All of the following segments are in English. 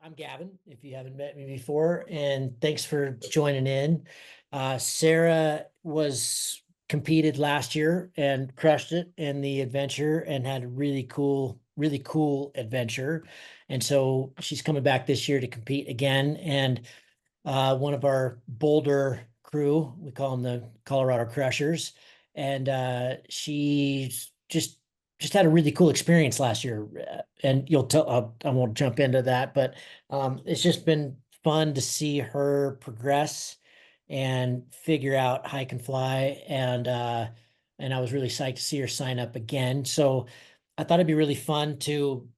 I'm Gavin, if you haven't met me before, and thanks for joining in. Sarah was competed last year and crushed it in the adventure and had a really cool adventure. And so she's coming back this year to compete again. And one of our Boulder crew, we call them the Colorado Crushers, and she's just had a really cool experience last year. And you'll tell, I won't jump into that, but it's just been fun to see her progress and figure out hike and fly. And I was really psyched to see her sign up again. So I thought it'd be really fun to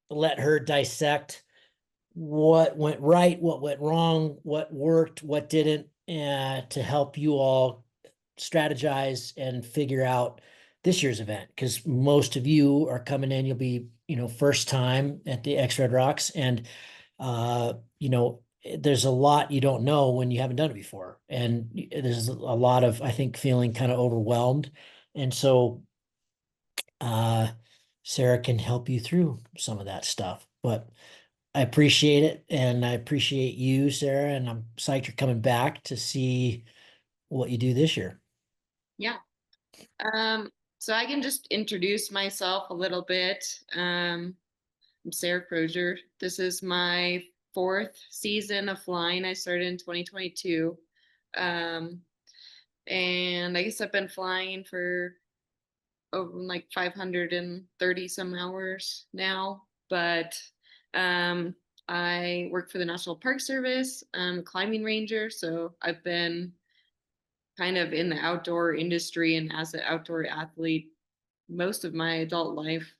let her dissect what went right, what went wrong, what worked, what didn't, to help you all strategize and figure out this year's event. Because most of you are coming in, you'll be, first time at the Xredrocks, and there's a lot you don't know when you haven't done it before, and there's a lot of, I think, feeling kind of overwhelmed, and so Sarah can help you through some of that stuff, but. I appreciate it, and I appreciate you, Sarah, and I'm psyched you're coming back to see what you do this year. Yeah. So I can just introduce myself a little bit. I'm Sarah Crosier. This is my fourth season of flying. I started in 2022. And I guess I've been flying for over like 530 some hours now, but I work for the National Park Service. I'm a climbing ranger, so I've been kind of in the outdoor industry and as an outdoor athlete most of my adult life.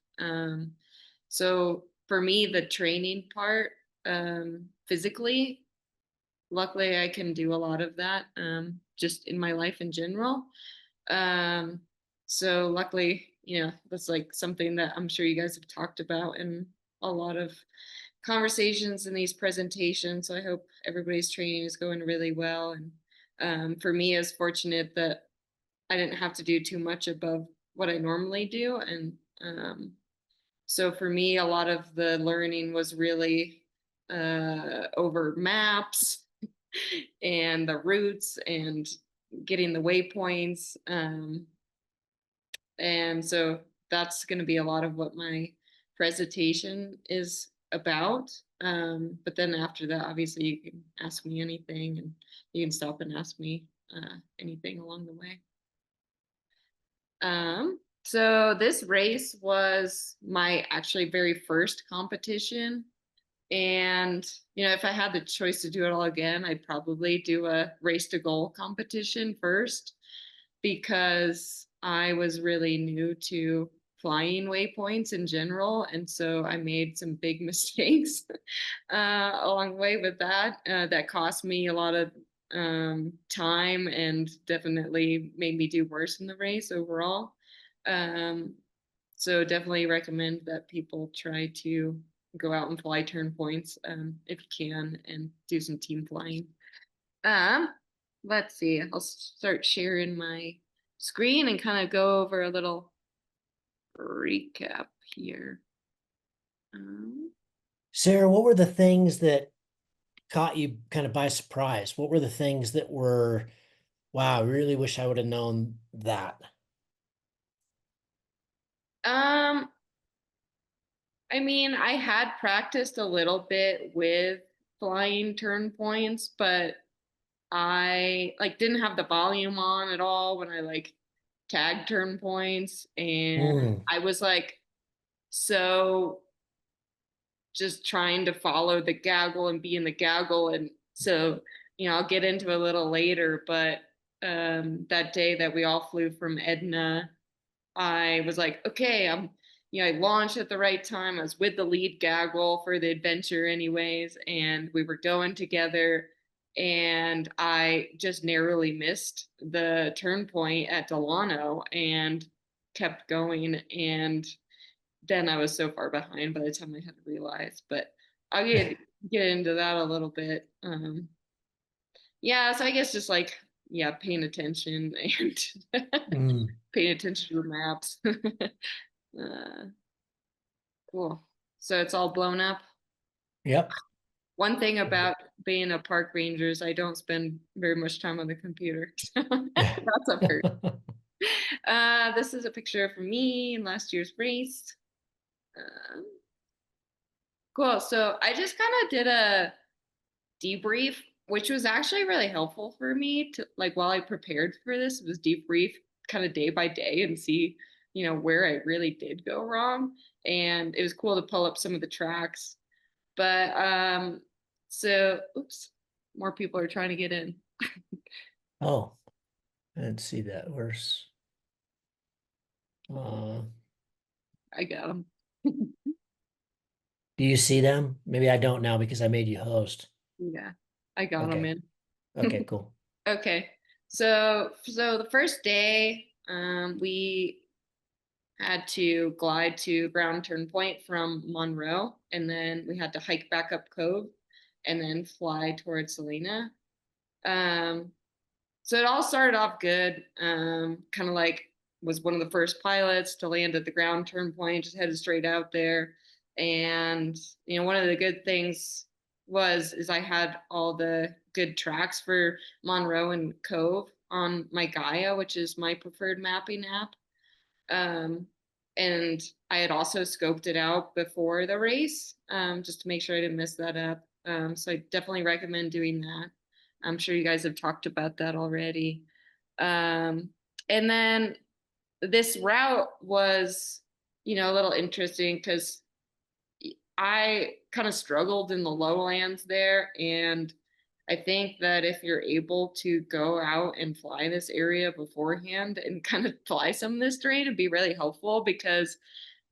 So for me, the training part, physically, luckily I can do a lot of that, just in my life in general. Um, so luckily, that's like something that I'm sure you guys have talked about in a lot of conversations in these presentations. So I hope everybody's training is going really well. And for me, I was fortunate that I didn't have to do too much above what I normally do. And so for me, a lot of the learning was really over maps and the routes and getting the waypoints. And so that's going to be a lot of what my presentation is about. But then after that, obviously, you can ask me anything, and you can stop and ask me anything along the way. So this race was my actually very first competition. And, if I had the choice to do it all again, I'd probably do a race to goal competition first, because I was really new to flying waypoints in general. And so I made some big mistakes along the way with that. That cost me a lot of time and definitely made me do worse in the race overall. So definitely recommend that people try to go out and fly turn points if you can, and do some team flying. Let's see, I'll start sharing my screen and kind of go over a little recap here. Sarah, what were the things that caught you kind of by surprise? What were the things that were, wow, I really wish I would have known that? I mean, I had practiced a little bit with flying turn points, but I didn't have the volume on at all when I tagged turn points, and I was so just trying to follow the gaggle and be in the gaggle. And so, I'll get into a little later, but that day that we all flew from Edna, I was like, okay, I'm I launched at the right time. I was with the lead gaggle for the adventure, anyways, and we were going together. And I just narrowly missed the turn point at Delano and kept going. And then I was so far behind by the time I had to realize. But I'll get into that a little bit. Yeah, so I guess just like yeah, paying attention and Mm, paying attention to the maps. uh, cool. So it's all blown up. yep. One thing about being a park ranger is I don't spend very much time on the computer. So that's a first. This is a picture from me in last year's race. Um, cool. So I just kind of did a debrief, which was actually really helpful for me to like while I prepared for this, was debrief kind of day by day and see, where I really did go wrong. And it was cool to pull up some of the tracks. But so oops, more people are trying to get in. Oh, I didn't see that. Where's, uh, I got them. do you see them? Maybe I don't now because I made you host. Yeah, I got them Okay. in. Okay, cool. Okay. So the first day, we had to glide to ground turn point from Monroe, and then we had to hike back up Cove and then fly towards Salina. Um, so it all started off good. Kind of like was one of the first pilots to land at the ground turn point, just headed straight out there. And one of the good things is I had all the good tracks for Monroe and Cove on my Gaia, which is my preferred mapping app. Um, and I had also scoped it out before the race, just to make sure I didn't mess that up. So I definitely recommend doing that. I'm sure you guys have talked about that already. Um, and then this route was, a little interesting because I kind of struggled in the lowlands there. And I think that if you're able to go out and fly this area beforehand and kind of fly some of this terrain, it'd be really helpful because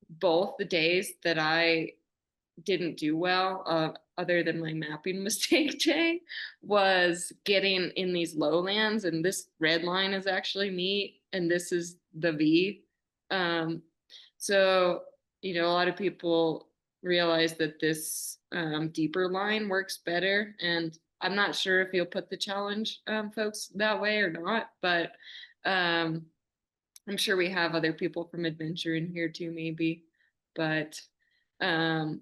both the days that I didn't do well, other than my mapping mistake day, was getting in these lowlands. And this red line is actually me, and this is the V. Um, so, a lot of people realize that this deeper line works better. And I'm not sure if you'll put the challenge folks that way or not, but um, I'm sure we have other people from adventure in here too, maybe. But um,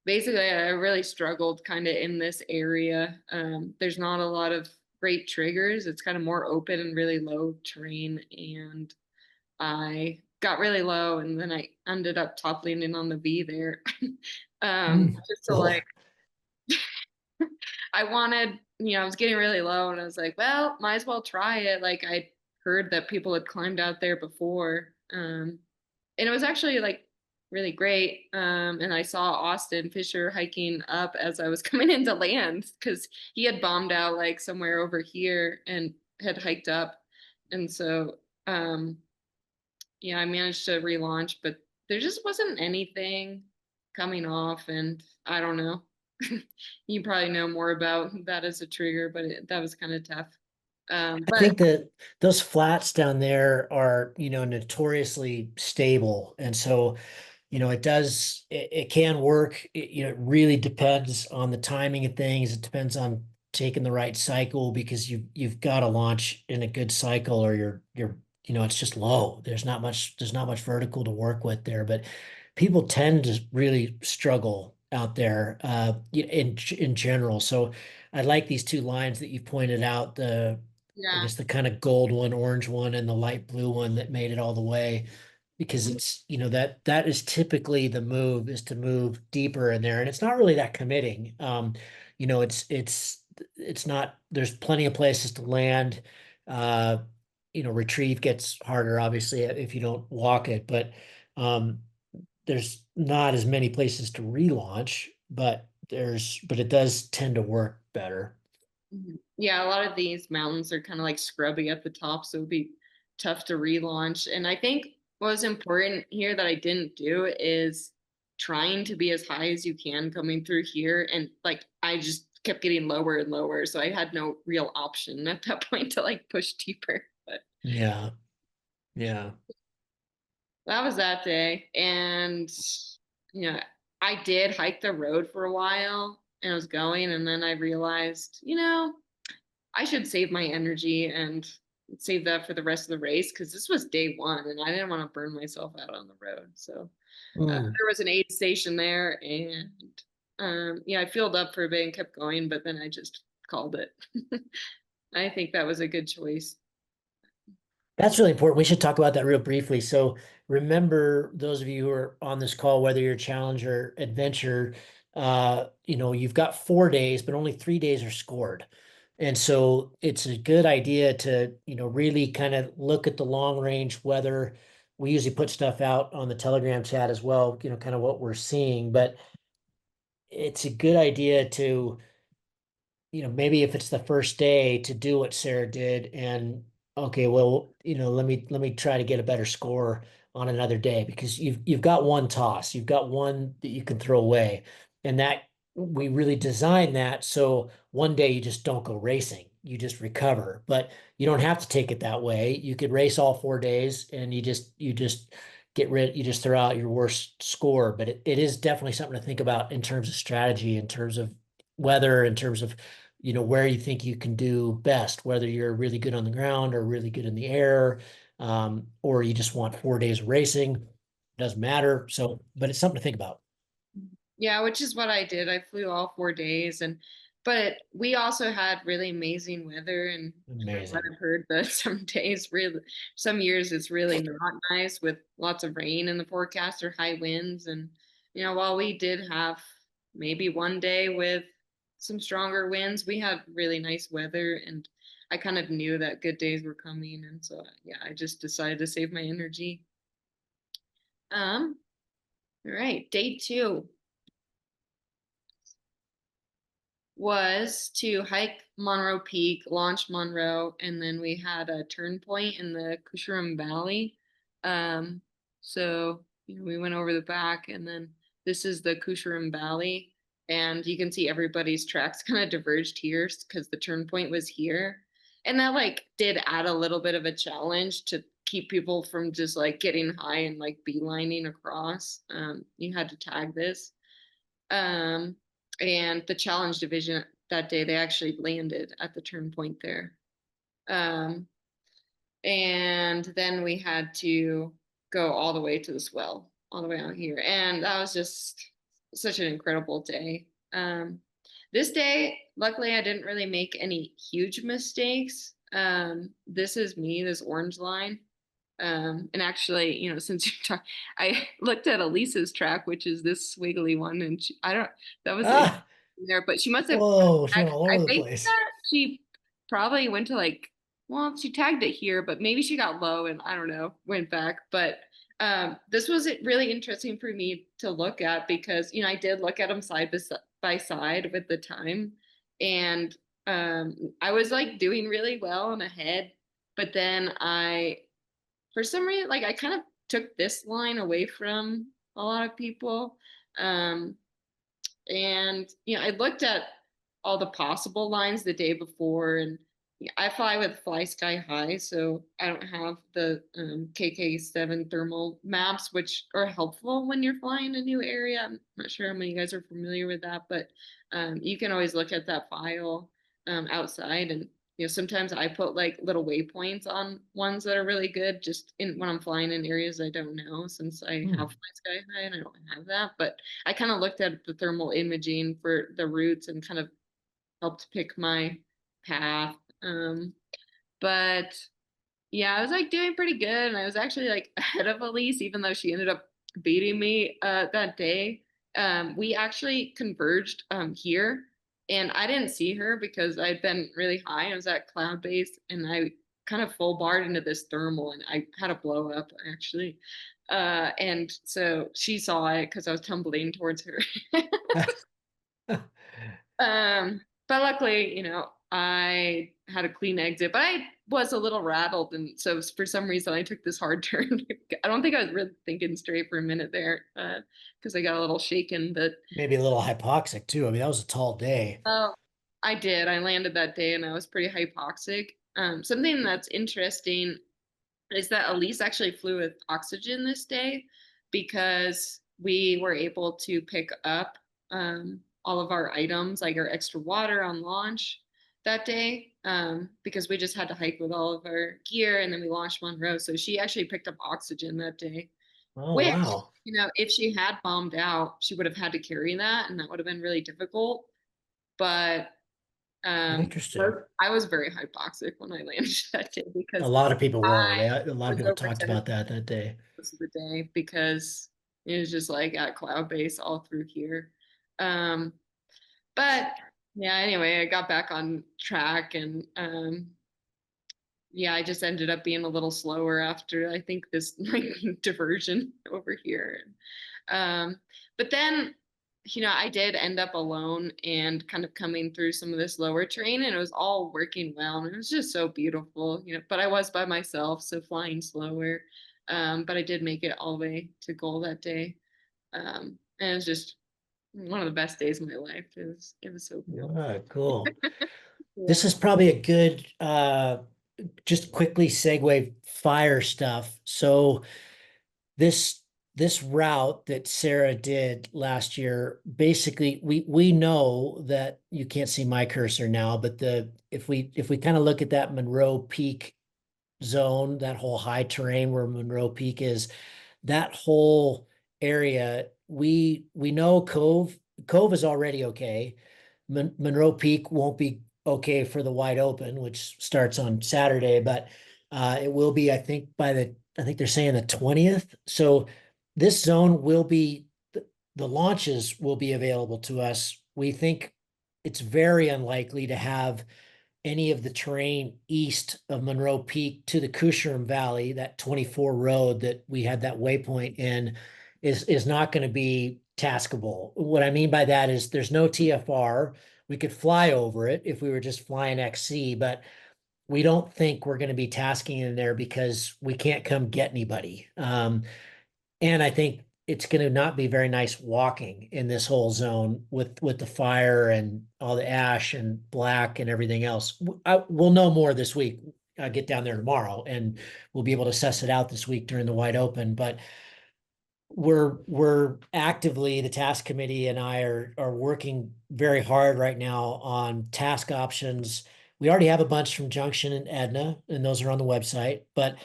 basically, I really struggled kind of in this area. There's not a lot of great triggers. It's kind of more open and really low terrain. And I got really low, and then I ended up toppling in on the V there. Just to like, Cool. I wanted, I was getting really low, and I was like, well, might as well try it. Like I heard that people had climbed out there before, and it was actually like really great. And I saw Austin Fisher hiking up as I was coming into land because he had bombed out like somewhere over here and had hiked up, and so yeah, I managed to relaunch, but there just wasn't anything coming off, and I don't know. You probably know more about that as a trigger, but that was kind of tough. I But think that those flats down there are, notoriously stable. And so, it can work. It really depends on the timing of things. It depends on taking the right cycle because you've got to launch in a good cycle or it's just low. There's not much vertical to work with there, but people tend to really struggle out there, in general. So I like these two lines that you've pointed out, I yeah. guess the kind of gold one, orange one, and the light blue one that made it all the way. Because it's, that is typically the move, is to move deeper in there. And it's not really that committing. It's not, there's plenty of places to land. Uh, retrieve gets harder, obviously, if you don't walk it, but there's not as many places to relaunch, but it does tend to work better. Mhm. Yeah, a lot of these mountains are kind of like scrubby at the top, so it'd be tough to relaunch. And I think what's important here that I didn't do is trying to be as high as you can coming through here. And like, I just kept getting lower and lower. So I had no real option at that point to like push deeper. But Yeah. Yeah. that was that day. And, you know, I did hike the road for a while and I was going. And then I realized, I should save my energy and save that for the rest of the race because this was day one and I didn't want to burn myself out on the road. So Mm. there was an aid station there, and yeah, I filled up for a bit and kept going, but then I just called it. I think that was a good choice. That's really important. We should talk about that real briefly. So remember, those of you who are on this call, whether you're challenge or adventure, you've got 4 days, but only 3 days are scored. And so it's a good idea to, really kind of look at the long range weather. We usually put stuff out on the Telegram chat as well, kind of what we're seeing, but it's a good idea to maybe if it's the first day to do what Sarah did and okay, well, let me try to get a better score on another day because you've got one toss, you've got one that you can throw away. And that we really designed that so one day you just don't go racing, you just recover. But you don't have to take it that way. You could race all 4 days and you just you just throw out your worst score. But it is definitely something to think about in terms of strategy, in terms of weather, in terms of where you think you can do best, whether you're really good on the ground or really good in the air, or you just want 4 days of racing. Doesn't matter. So, but it's something to think about. Yeah, which is what I did. I flew all 4 days, but we also had really amazing weather. And from what Amazing. I've heard, that some days really, some years it's really not nice with lots of rain in the forecast or high winds. And while we did have maybe one day with some stronger winds, we had really nice weather, and I kind of knew that good days were coming. And so yeah, I just decided to save my energy. Um, all right, day two was to hike Monroe Peak, launch Monroe, and then we had a turn point in the Cusherum Valley. Um, so we went over the back, and then this is the Cusherum Valley, and you can see everybody's tracks kind of diverged here because the turn point was here, and that like did add a little bit of a challenge to keep people from just like getting high and like beelining across. You had to tag this. Um, and the challenge division that day, they actually landed at the turn point there. Um, and then we had to go all the way to the swell, all the way out here. And that was just such an incredible day. This day, luckily, I didn't really make any huge mistakes. This is me, this orange line. And actually, since you talk, I looked at Elisa's track, which is this swiggly one, and I don't, that was interesting Ah, there, but she must have, whoa, she went all I over the think place. that she probably went to like, well, she tagged it here, but maybe she got low and I don't know, went back. But this was really interesting for me to look at because, I did look at them side by side with the time. And I was like doing really well and ahead. But then for some reason, like I kind of took this line away from a lot of people. Um, and I looked at all the possible lines the day before, and I fly with Fly Sky High, so I don't have the KK7 thermal maps, which are helpful when you're flying a new area. I'm not sure how many of you guys are familiar with that, but you can always look at that file outside. And sometimes I put like little waypoints on ones that are really good just in when I'm flying in areas I don't know, since I have Hmm. Fly Sky High and I don't have that. But I kind of looked at the thermal imaging for the routes and kind of helped pick my path. But yeah, I was like doing pretty good, and I was actually like ahead of Alyse, even though she ended up beating me that day. We actually converged here, and I didn't see her because I'd been really high. I was at cloud base, and I kind of full barred into this thermal, and I had a blow up actually. And so she saw it because I was tumbling towards her. But luckily, I had a clean exit, but I was a little rattled, and so for some reason I took this hard turn. I don't think I was really thinking straight for a minute there, because I got a little shaken. But Maybe a little hypoxic too. I mean, that was a tall day. oh, I did. I landed that day, and I was pretty hypoxic. Something that's interesting is that Alyse actually flew with oxygen this day because we were able to pick up all of our items, like our extra water on launch that day, because we just had to hike with all of our gear and then we launched Monroe. So she actually picked up oxygen that day, Oh, which, wow. if she had bombed out, she would have had to carry that and that would have been really difficult. But Interesting. I was very hypoxic when I landed that day A because lot of people were. I A lot of was people over talked 10 about that day. most of the day because it was just like at cloud base all through here. Um, but yeah, anyway, I got back on track and yeah, I just ended up being a little slower after I think this like diversion over here. But then, I did end up alone and kind of coming through some of this lower terrain, and it was all working well, and it was just so beautiful, But I was by myself, so flying slower. But I did make it all the way to goal that day, and it was just one of the best days of my life. It was so cool. Ah, cool. This Yeah. is probably a good just quickly segue fire stuff. So this this route that Sarah did last year, basically we know that you can't see my cursor now, but the if we kind of look at that Monroe Peak zone, that whole high terrain where Monroe Peak is, that whole area, we know Cove is already okay. Monroe Peak won't be okay for the wide open, which starts on Saturday, but it will be, I think they're saying the 20th. So this zone will be the launches will be available to us. We think it's very unlikely to have any of the terrain east of Monroe Peak to the Cushram Valley, that 24 road that we had that waypoint in, is not going to be taskable. What I mean by that is there's no TFR. We could fly over it if we were just flying XC, but we don't think we're going to be tasking in there because we can't come get anybody. And I think it's going to not be very nice walking in this whole zone with the fire and all the ash and black and everything else. We'll know more this week. I'll get down there tomorrow and we'll be able to suss it out this week during the wide open. But we're actively, the task committee and I are working very hard right now on task options. We already have a bunch from Junction and Edna, and those are on the website, but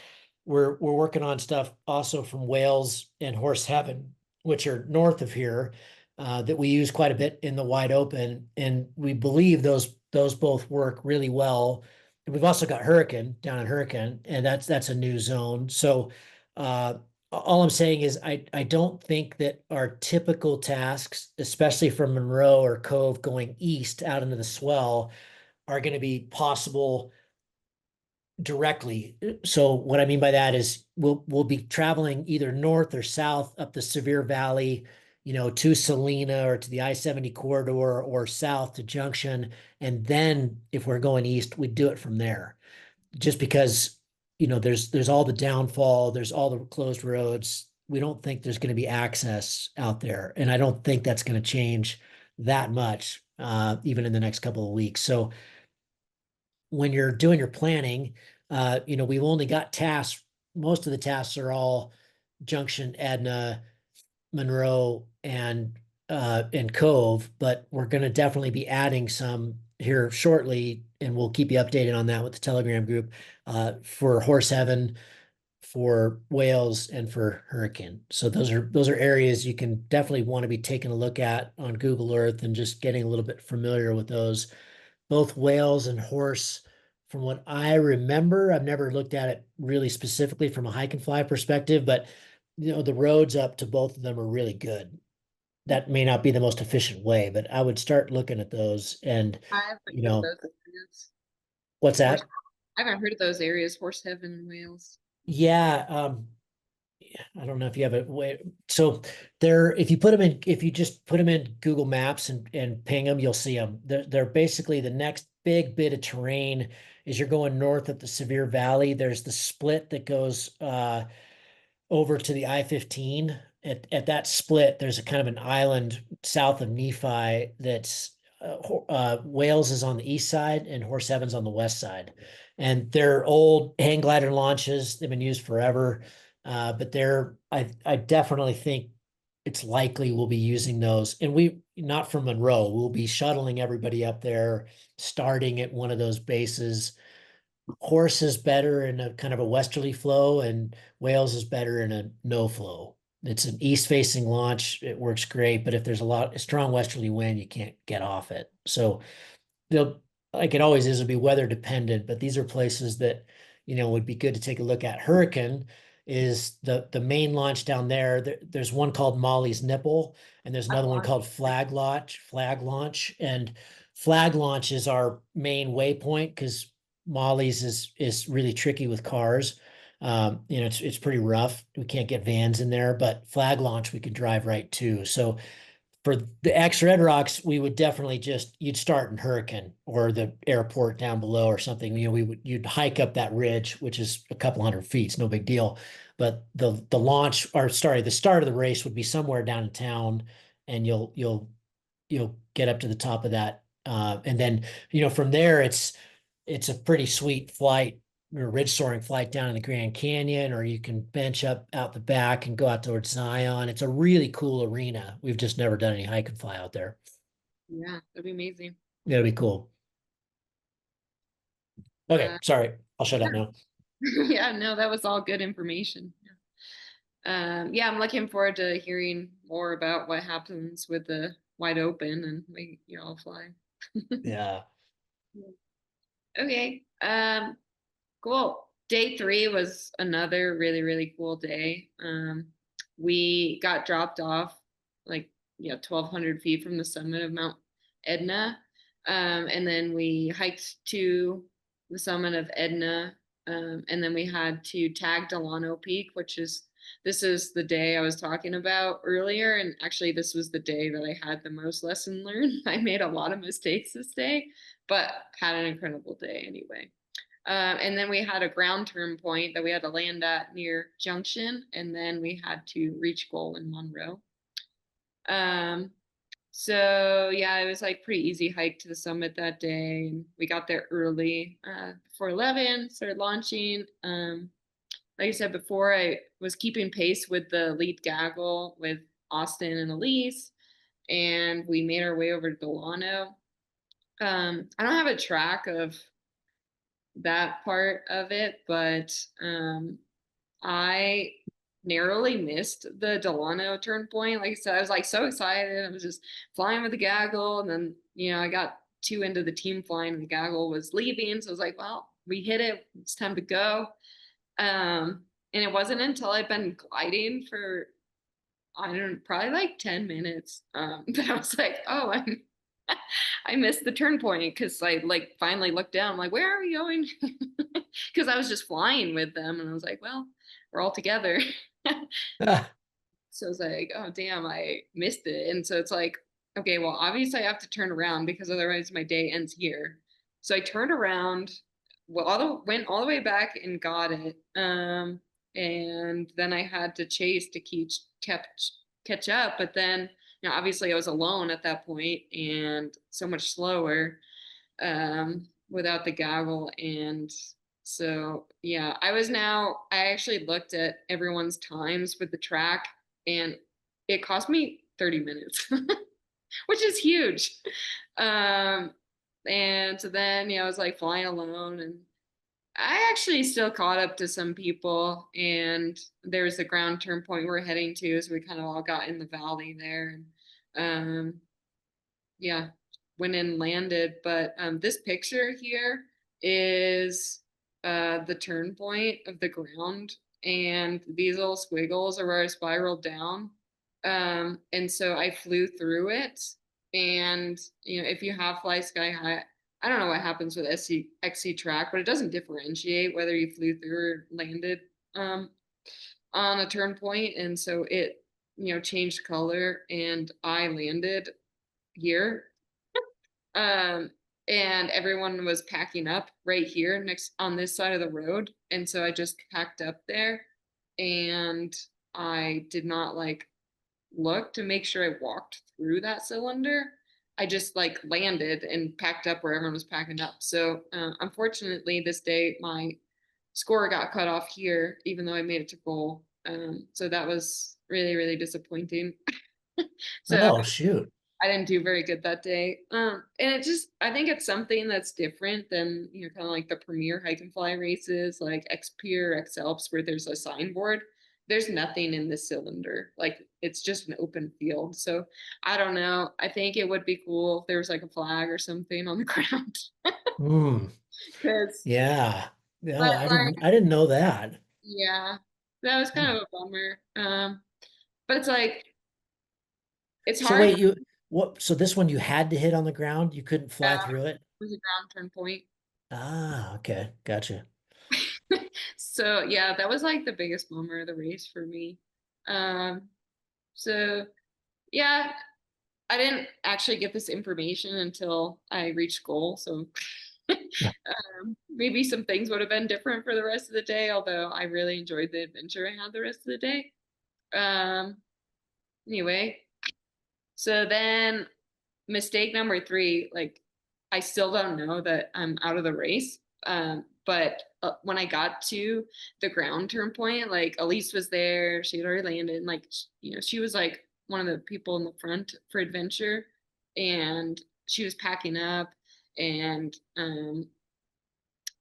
we're working on stuff also from Wales and Horse Heaven, which are north of here, that we use quite a bit in the wide open, and we believe those both work really well. And we've also got Hurricane down in Hurricane, and that's a new zone. So all I'm saying is I don't think that our typical tasks, especially from Monroe or Cove going east out into the swell, are going to be possible directly. So what I mean by that is we'll be traveling either north or south up the Sevier Valley, to Salina or to the I-70 corridor or south to Junction. And then if we're going east, we do it from there. Just because, there's all the downfall, there's all the closed roads. We don't think there's going to be access out there. And I don't think that's going to change that much, even in the next couple of weeks. So when you're doing your planning, we've only got tasks. Most of the tasks are all Junction, Edna, Monroe, and Cove, but we're going to definitely be adding some here shortly, and we'll keep you updated on that with the Telegram group, for Horse Heaven, for Wales, and for Hurricane. So those are areas you can definitely want to be taking a look at on Google Earth and just getting a little bit familiar with those. Both Wales and Horse, from what I remember, I've never looked at it really specifically from a hike and fly perspective, but the roads up to both of them are really good. That may not be the most efficient way, but I would start looking at those. And I haven't you heard of know, those areas. what's Horse, that? I haven't heard of those areas. Horse Heaven in Wales. Yeah, I don't know if you have a way. So there, if you just put them in Google Maps and ping them, you'll see them. They're basically the next big bit of terrain as you're going north of the Sevier Valley. There's the split that goes over to the I-15. At that split, there's a kind of an island south of Nephi that's Wales is on the east side and Horse Heaven's on the west side. And they're old hang glider launches. They've been used forever. But I definitely think it's likely we'll be using those. And we, not from Monroe, we'll be shuttling everybody up there, starting at one of those bases. Horse is better in a kind of a westerly flow, and Wales is better in a no flow. It's an east facing launch. It works great, but if there's a strong westerly wind, you can't get off it. So they'll, like it always is, it'll be weather dependent, but these are places that, would be good to take a look at. Hurricane is the main launch down there. There's one called Molly's Nipple, and there's I've another one called launched. Flag Launch. And Flag Launch is our main waypoint because Molly's is really tricky with cars. It's pretty rough. We can't get vans in there, but Flag Launch we could drive right to. So for the Xredrocks, we would definitely you'd start in Hurricane or the airport down below or something. You'd hike up that ridge, which is a couple hundred feet. It's no big deal. But the launch, or sorry, the start of the race would be somewhere down in town, and you'll get up to the top of that. And then, from there, it's a pretty sweet flight or ridge soaring flight down in the Grand Canyon, or you can bench up out the back and go out towards Zion. It's a really cool arena. We've just never done any hike and fly out there. Yeah, that'd be amazing. That'd be cool. Okay, Uh, sorry. I'll shut up yeah. now. Yeah, no, that was all good information. Yeah, I'm looking forward to hearing more about what happens with the wide open and we you all fly. Yeah. Okay. Cool. Day 3 was another really, really cool day. We got dropped off like 1,200 feet from the summit of Mount Etna. And then we hiked to the summit of Etna. And then we had to tag Delano Peak, this is the day I was talking about earlier. And actually, this was the day that I had the most lesson learned. I made a lot of mistakes this day, but had an incredible day anyway. And then we had a ground turn point that we had to land at near Junction, and then we had to reach goal in Monroe. Um, so yeah, it was like pretty easy hike to the summit that day, and we got there early before 11, started launching. Like I said before, I was keeping pace with the lead gaggle with Austin and Alyse, and we made our way over to Delano. I don't have a track of that part of it, but I narrowly missed the Delano turn point. Like I said, I was like so excited. I was just flying with the gaggle, and then I got too into the team flying, and the gaggle was leaving. So I was like, well, we hit it. It's time to go. And it wasn't until I'd been gliding for I don't know, probably like 10 minutes that I was like, oh, I missed the turn point because I like finally looked down. I'm like, where are we going? Because I was just flying with them, and I was like, well, we're all together. Ah, So I was like, oh damn, I missed it. And so it's like, okay, well, obviously I have to turn around because otherwise my day ends here. So I turned around, went all the way back and got it. And then I had to chase to catch up. But then, obviously I was alone at that point and so much slower without the gaggle. And so, yeah, I actually looked at everyone's times with the track, and it cost me 30 minutes, which is huge. Um, and so then, I was like flying alone, and I actually still caught up to some people, and there's a ground turn point we're heading to. So we kind of all got in the valley there. And yeah, went and landed. But this picture here is the turn point of the ground, and these little squiggles are where I spiraled down. And so I flew through it. And if you have fly sky high, I don't know what happens with XC track, but it doesn't differentiate whether you flew through or landed on a turn point. And so it changed color, and I landed here. and everyone was packing up right here next on this side of the road. And so I just packed up there, and I did not like look to make sure I walked through that cylinder. I just like landed and packed up where everyone was packing up. So unfortunately, this day my score got cut off here, even though I made it to goal. So that was really, really disappointing. So Oh, shoot. I didn't do very good that day. And it just, I think it's something that's different than, kind of like the premier hike and fly races, like XP or X Alps, where there's a signboard. There's nothing in this cylinder. Like it's just an open field. So I don't know. I think it would be cool if there was like a flag or something on the ground. Hmm. Because, Yeah. but Yeah, like, I didn't know that. yeah, that was kind Hmm. of a bummer. But it's like, it's So hard. wait, so this one you had to hit on the ground? You couldn't fly Yeah, through it? it was a ground turn point. Ah, okay. Gotcha. So yeah, that was like the biggest bummer of the race for me. Um, so yeah, I didn't actually get this information until I reached goal. So maybe some things would have been different for the rest of the day, although I really enjoyed the adventure I had the rest of the day. Um, anyway, so then mistake number three, like I still don't know that I'm out of the race. But when I got to the ground turn point, like Alyse was there, she had already landed, and like she was like one of the people in the front for adventure, and she was packing up, and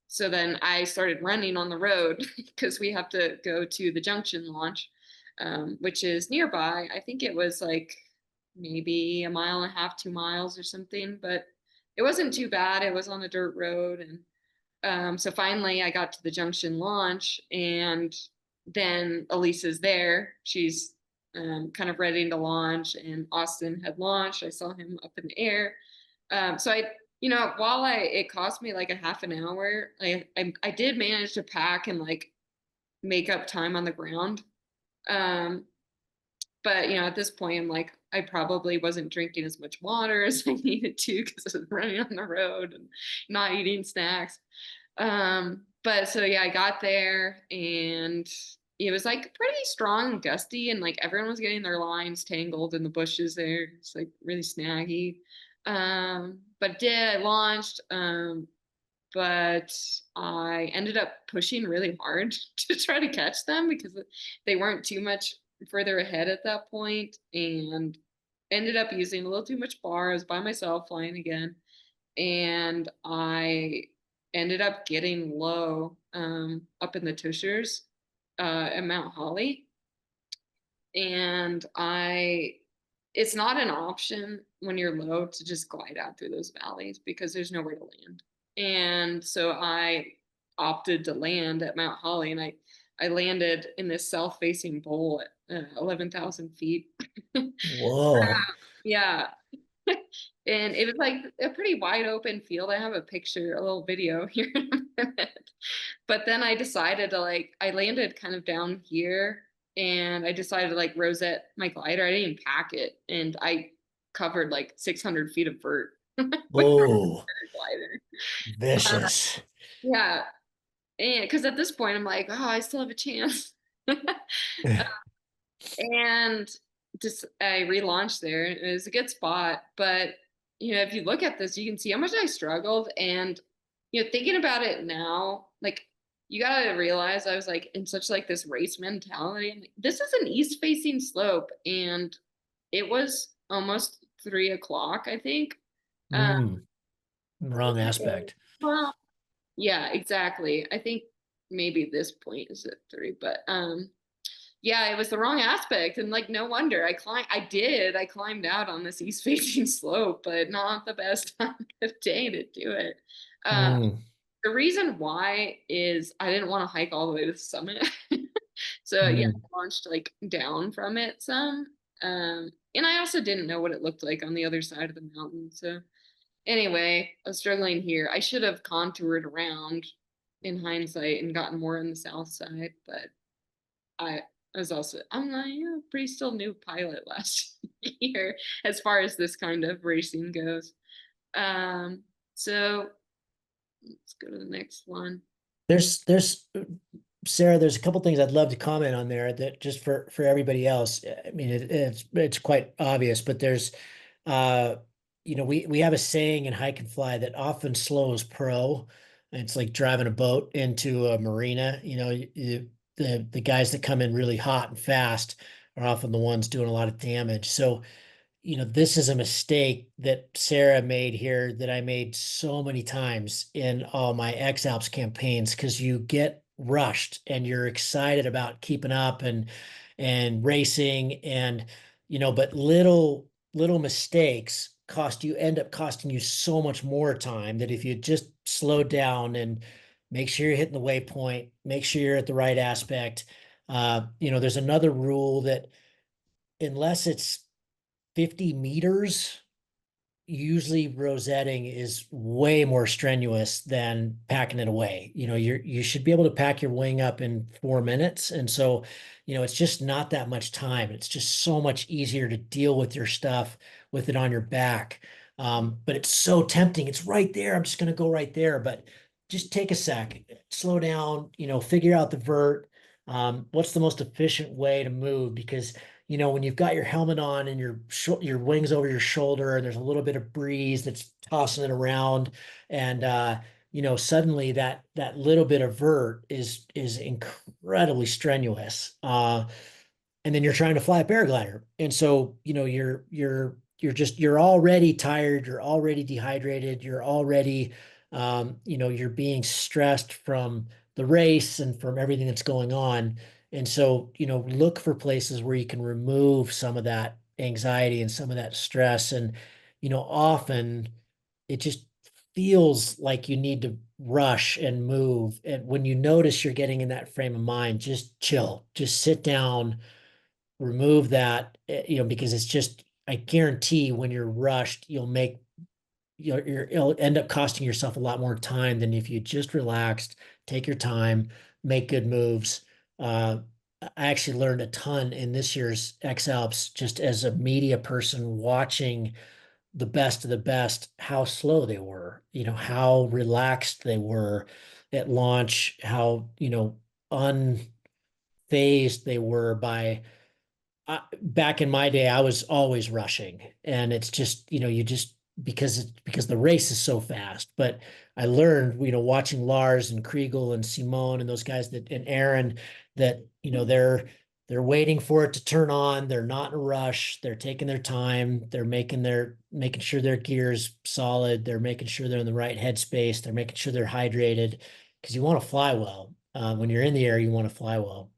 so then I started running on the road because we have to go to the junction launch, which is nearby. I think it was like maybe a mile and a half, 2 miles or something, but it wasn't too bad. It was on a dirt road. And so finally I got to the junction launch, and then Alyse is there. She's kind of ready to launch, and Austin had launched. I saw him up in the air. So while it cost me like a half an hour, I did manage to pack and like make up time on the ground. Um, but at this point, I'm like, I probably wasn't drinking as much water as I needed to because I was running on the road and not eating snacks. But so yeah, I got there, and it was like pretty strong and gusty, and like everyone was getting their lines tangled in the bushes there. It's like really snaggy. But I launched. But I ended up pushing really hard to try to catch them because they weren't too much further ahead at that point, and ended up using a little too much bar. I was by myself flying again, and I ended up getting low up in the Tushers at Mount Holly. And it's not an option when you're low to just glide out through those valleys because there's nowhere to land. And so I opted to land at Mount Holly, and I landed in this south-facing bowl at 11,000 feet. Whoa. Yeah. And it was like a pretty wide open field. I have a picture, a little video here in a minute. But then I decided to I landed kind of down here, and I decided to like rosette my glider. I didn't even pack it, and I covered like 600 feet of vert with Whoa. the glider. Uh, Vicious. yeah. And because at this point I'm like, oh, I still have a chance. And just I relaunched there. It was a good spot, but if you look at this, you can see how much I struggled. And thinking about it now, like you gotta realize I was like in such like this race mentality. I'm like, this is an east facing slope, and it was almost 3 o'clock, I think. Uh, Hmm. Wrong aspect. well, yeah, exactly. I think maybe this point is at 3, but yeah, it was the wrong aspect, and like no wonder I climbed out on this east facing slope, but not the best time of day to do it. uh Hmm. the reason why is I didn't want to hike all the way to the summit. So yeah, Hmm. I launched like down from it some. And I also didn't know what it looked like on the other side of the mountain. So anyway, I was struggling here. I should have contoured around in hindsight and gotten more on the south side, but I I'm like a pretty still new pilot last year as far as this kind of racing goes. Um, So let's go to the next one. There's Sarah, there's a couple things I'd love to comment on there that just for everybody else. I mean, it's quite obvious, but there's, uh, we have a saying in hike and fly that often slows pro. And it's like driving a boat into a marina. The guys that come in really hot and fast are often the ones doing a lot of damage. So this is a mistake that Sarah made here that I made so many times in all my X Alps campaigns because you get rushed and you're excited about keeping up and racing and but little mistakes end up costing you so much more time that if you just slow down and make sure you're hitting the waypoint, make sure you're at the right aspect. There's another rule that unless it's 50 meters, usually rosetting is way more strenuous than packing it away. You should be able to pack your wing up in 4 minutes. And so, it's just not that much time. It's just so much easier to deal with your stuff with it on your back. But it's so tempting. It's right there. I'm just going to go right there. But just take a sec, slow down, figure out the vert. What's the most efficient way to move? Because when you've got your helmet on and your wings over your shoulder and there's a little bit of breeze that's tossing it around and suddenly that little bit of vert is incredibly strenuous. And then you're trying to fly a paraglider. And so, you're already tired, you're already dehydrated, you're already you're being stressed from the race and from everything that's going on. And so, look for places where you can remove some of that anxiety and some of that stress. And, often it just feels like you need to rush and move. And when you notice you're getting in that frame of mind, just chill, just sit down, remove that, because it's just, I guarantee when you're rushed, you'll end up costing yourself a lot more time than if you just relaxed, take your time, make good moves. Uh, I actually learned a ton in this year's X Alps just as a media person watching the best of the best, how slow they were, how relaxed they were at launch, how, unfazed they were by back in my day, I was always rushing, and it's just you just because the race is so fast. But I learned watching Lars and Kriegel and Simone and those guys and Aaron that they're waiting for it to turn on. They're not in a rush. They're taking their time. They're making sure their gear's solid. They're making sure they're in the right headspace. They're making sure they're hydrated because you want to fly well. When you're in the air, you want to fly well.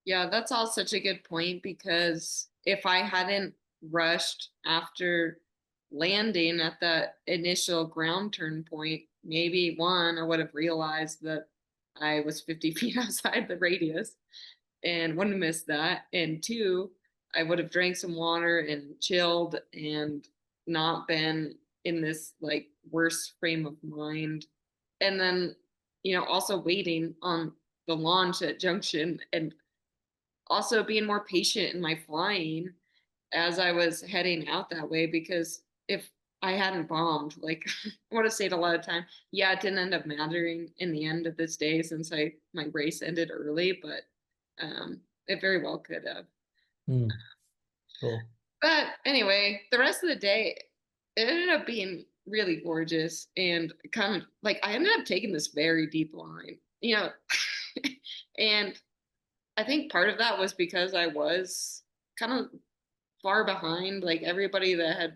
Yeah, that's all such a good point because if I hadn't rushed after landing at that initial ground turn point, maybe one, I would have realized that I was 50 feet outside the radius and wouldn't have missed that. And two, I would have drank some water and chilled and not been in this like worse frame of mind. And then, also waiting on the launch at Junction and also being more patient in my flying as I was heading out that way because if I hadn't bombed, like I would have stayed a lot of time. Yeah, it didn't end up mattering in the end of this day since my race ended early, but it very well could have. Hmm, cool. But anyway, the rest of the day it ended up being really gorgeous and kind of like I ended up taking this very deep line, and I think part of that was because I was kind of far behind. Like everybody that had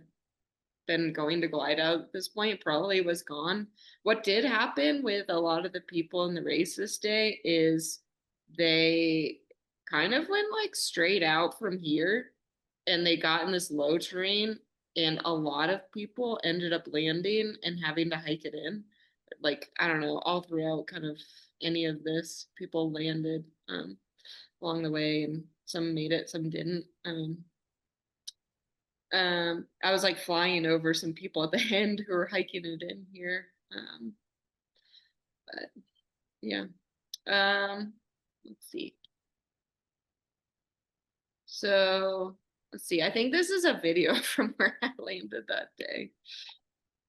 been going to glide out at this point probably was gone. What did happen with a lot of the people in the race this day is they kind of went like straight out from here and they got in this low terrain and a lot of people ended up landing and having to hike it in. Like, I don't know, all throughout kind of any of this, people landed along the way and some made it, some didn't. I was like flying over some people at the end who were hiking it in here. But yeah. Let's see. So let's see. I think this is a video from where I landed that day.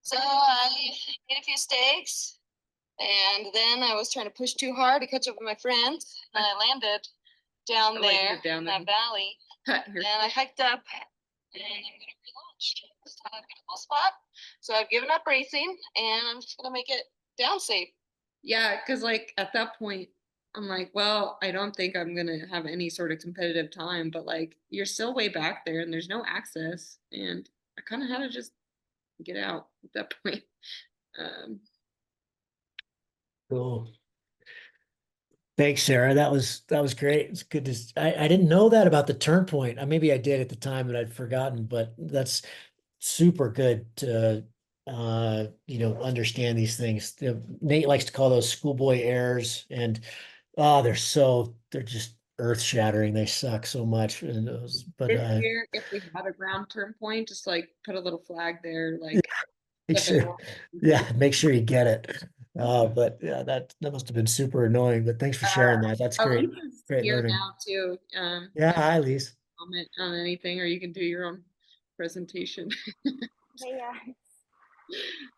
So I ate a few steaks, and then I was trying to push too hard to catch up with my friends, and I landed down there in that valley. And I hiked up, and I'm gonna relaunch. It's not a beautiful spot, so I've given up racing, and I'm just gonna make it down safe. Yeah, because like at that point, I'm like, well, I don't think I'm gonna have any sort of competitive time, but like you're still way back there, and there's no access, and I kind of had to just get out at that point. Um, Cool. Thanks, Sarah. That was great. It's good to I didn't know that about the turn point. Maybe I did at the time, but I'd forgotten, but that's super good to understand these things. Nate likes to call those schoolboy errors, and they're just earth shattering. They suck so much. And those, but this year, if we had a ground turn point, just like put a little flag there, yeah, like make if it sure, yeah, make sure you get it. But yeah, that must have been super annoying. But thanks for sharing that. That's great. Alyse is Great here learning. now too. Yeah, hi, Lise. Comment on anything, or you can do your own presentation. Hey, yeah. I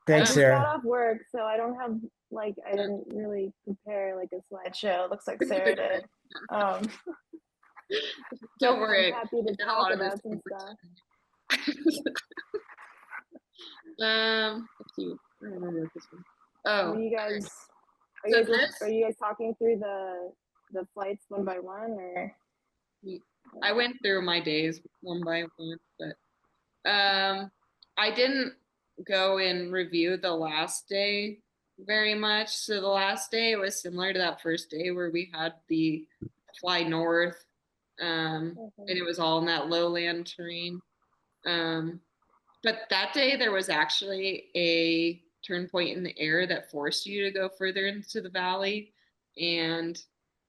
Thanks, just got Sarah. off work, so I don't have like I didn't really prepare like a slideshow. Looks like Sarah did. Um, Don't but I'm worry, happy I to did a talk lot of this about some over stuff. time. Let's see. I don't remember this one. Were Oh, you guys so are this you guys talking through the flights one by one or? I went through my days one by one, but I didn't go and review the last day very much. So the last day was similar to that first day where we had the fly north, and it was all in that lowland terrain. Um, but that day there was actually a turn point in the air that forced you to go further into the valley. And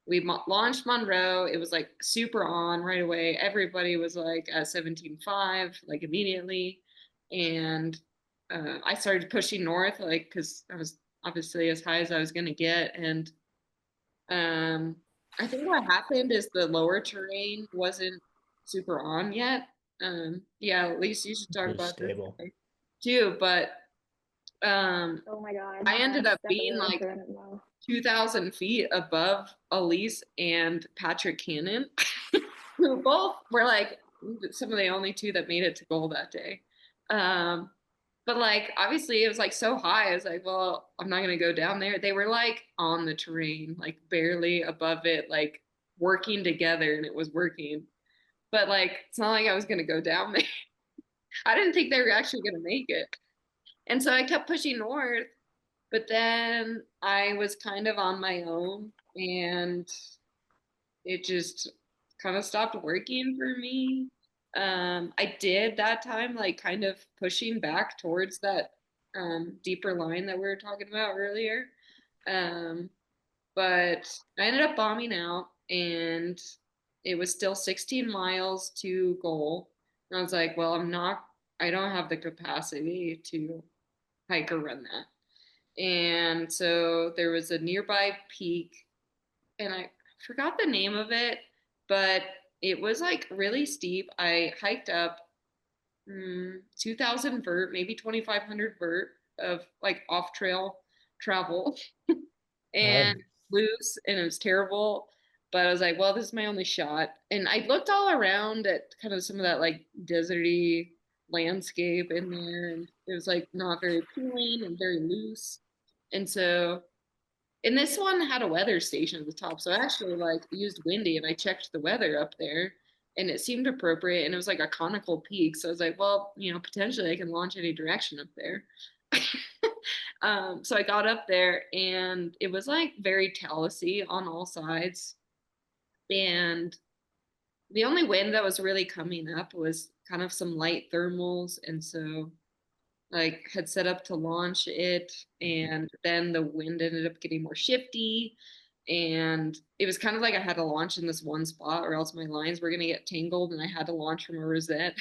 we launched Monroe. It was like super on right away. Everybody was like at 17.5, like immediately. And I started pushing north, like, because I was obviously as high as I was going to get. And um, I think what happened is the lower terrain wasn't super on yet. Yeah, at least you should talk It was about this stable. too. But Oh my God, I yeah, ended it's up being definitely like worth it now. 2,000 feet above Alyse and Patrick Cannon, who both were like some of the only two that made it to goal that day. Um, but like obviously it was like so high. I was like, well, I'm not gonna go down there. They were like on the terrain, like barely above it, like working together, and it was working. But like it's not like I was gonna go down there. I didn't think they were actually gonna make it. And so I kept pushing north, but then I was kind of on my own, and it just kind of stopped working for me. I did that time, like kind of pushing back towards that deeper line that we were talking about earlier. Um, but I ended up bombing out, and it was still 16 miles to goal. And I was like, well, I don't have the capacity to hike or run that. And so there was a nearby peak, and I forgot the name of it, but it was like really steep. I hiked up 2,000 vert, maybe 2,500 vert of like off trail travel and loose, and it was terrible. But I was like, well, this is my only shot. And I looked all around at kind of some of that like deserty landscape in there, and it was like not very appealing and very loose. And so and this one had a weather station at the top. So I actually like used windy, and I checked the weather up there, and it seemed appropriate, and it was like a conical peak. So I was like, well, potentially I can launch any direction up there. So I got up there, and it was like very talusy on all sides. And the only wind that was really coming up was kind of some light thermals. And so like had set up to launch it, and then the wind ended up getting more shifty, and it was kind of like I had to launch in this one spot or else my lines were going to get tangled, and I had to launch from a rosette.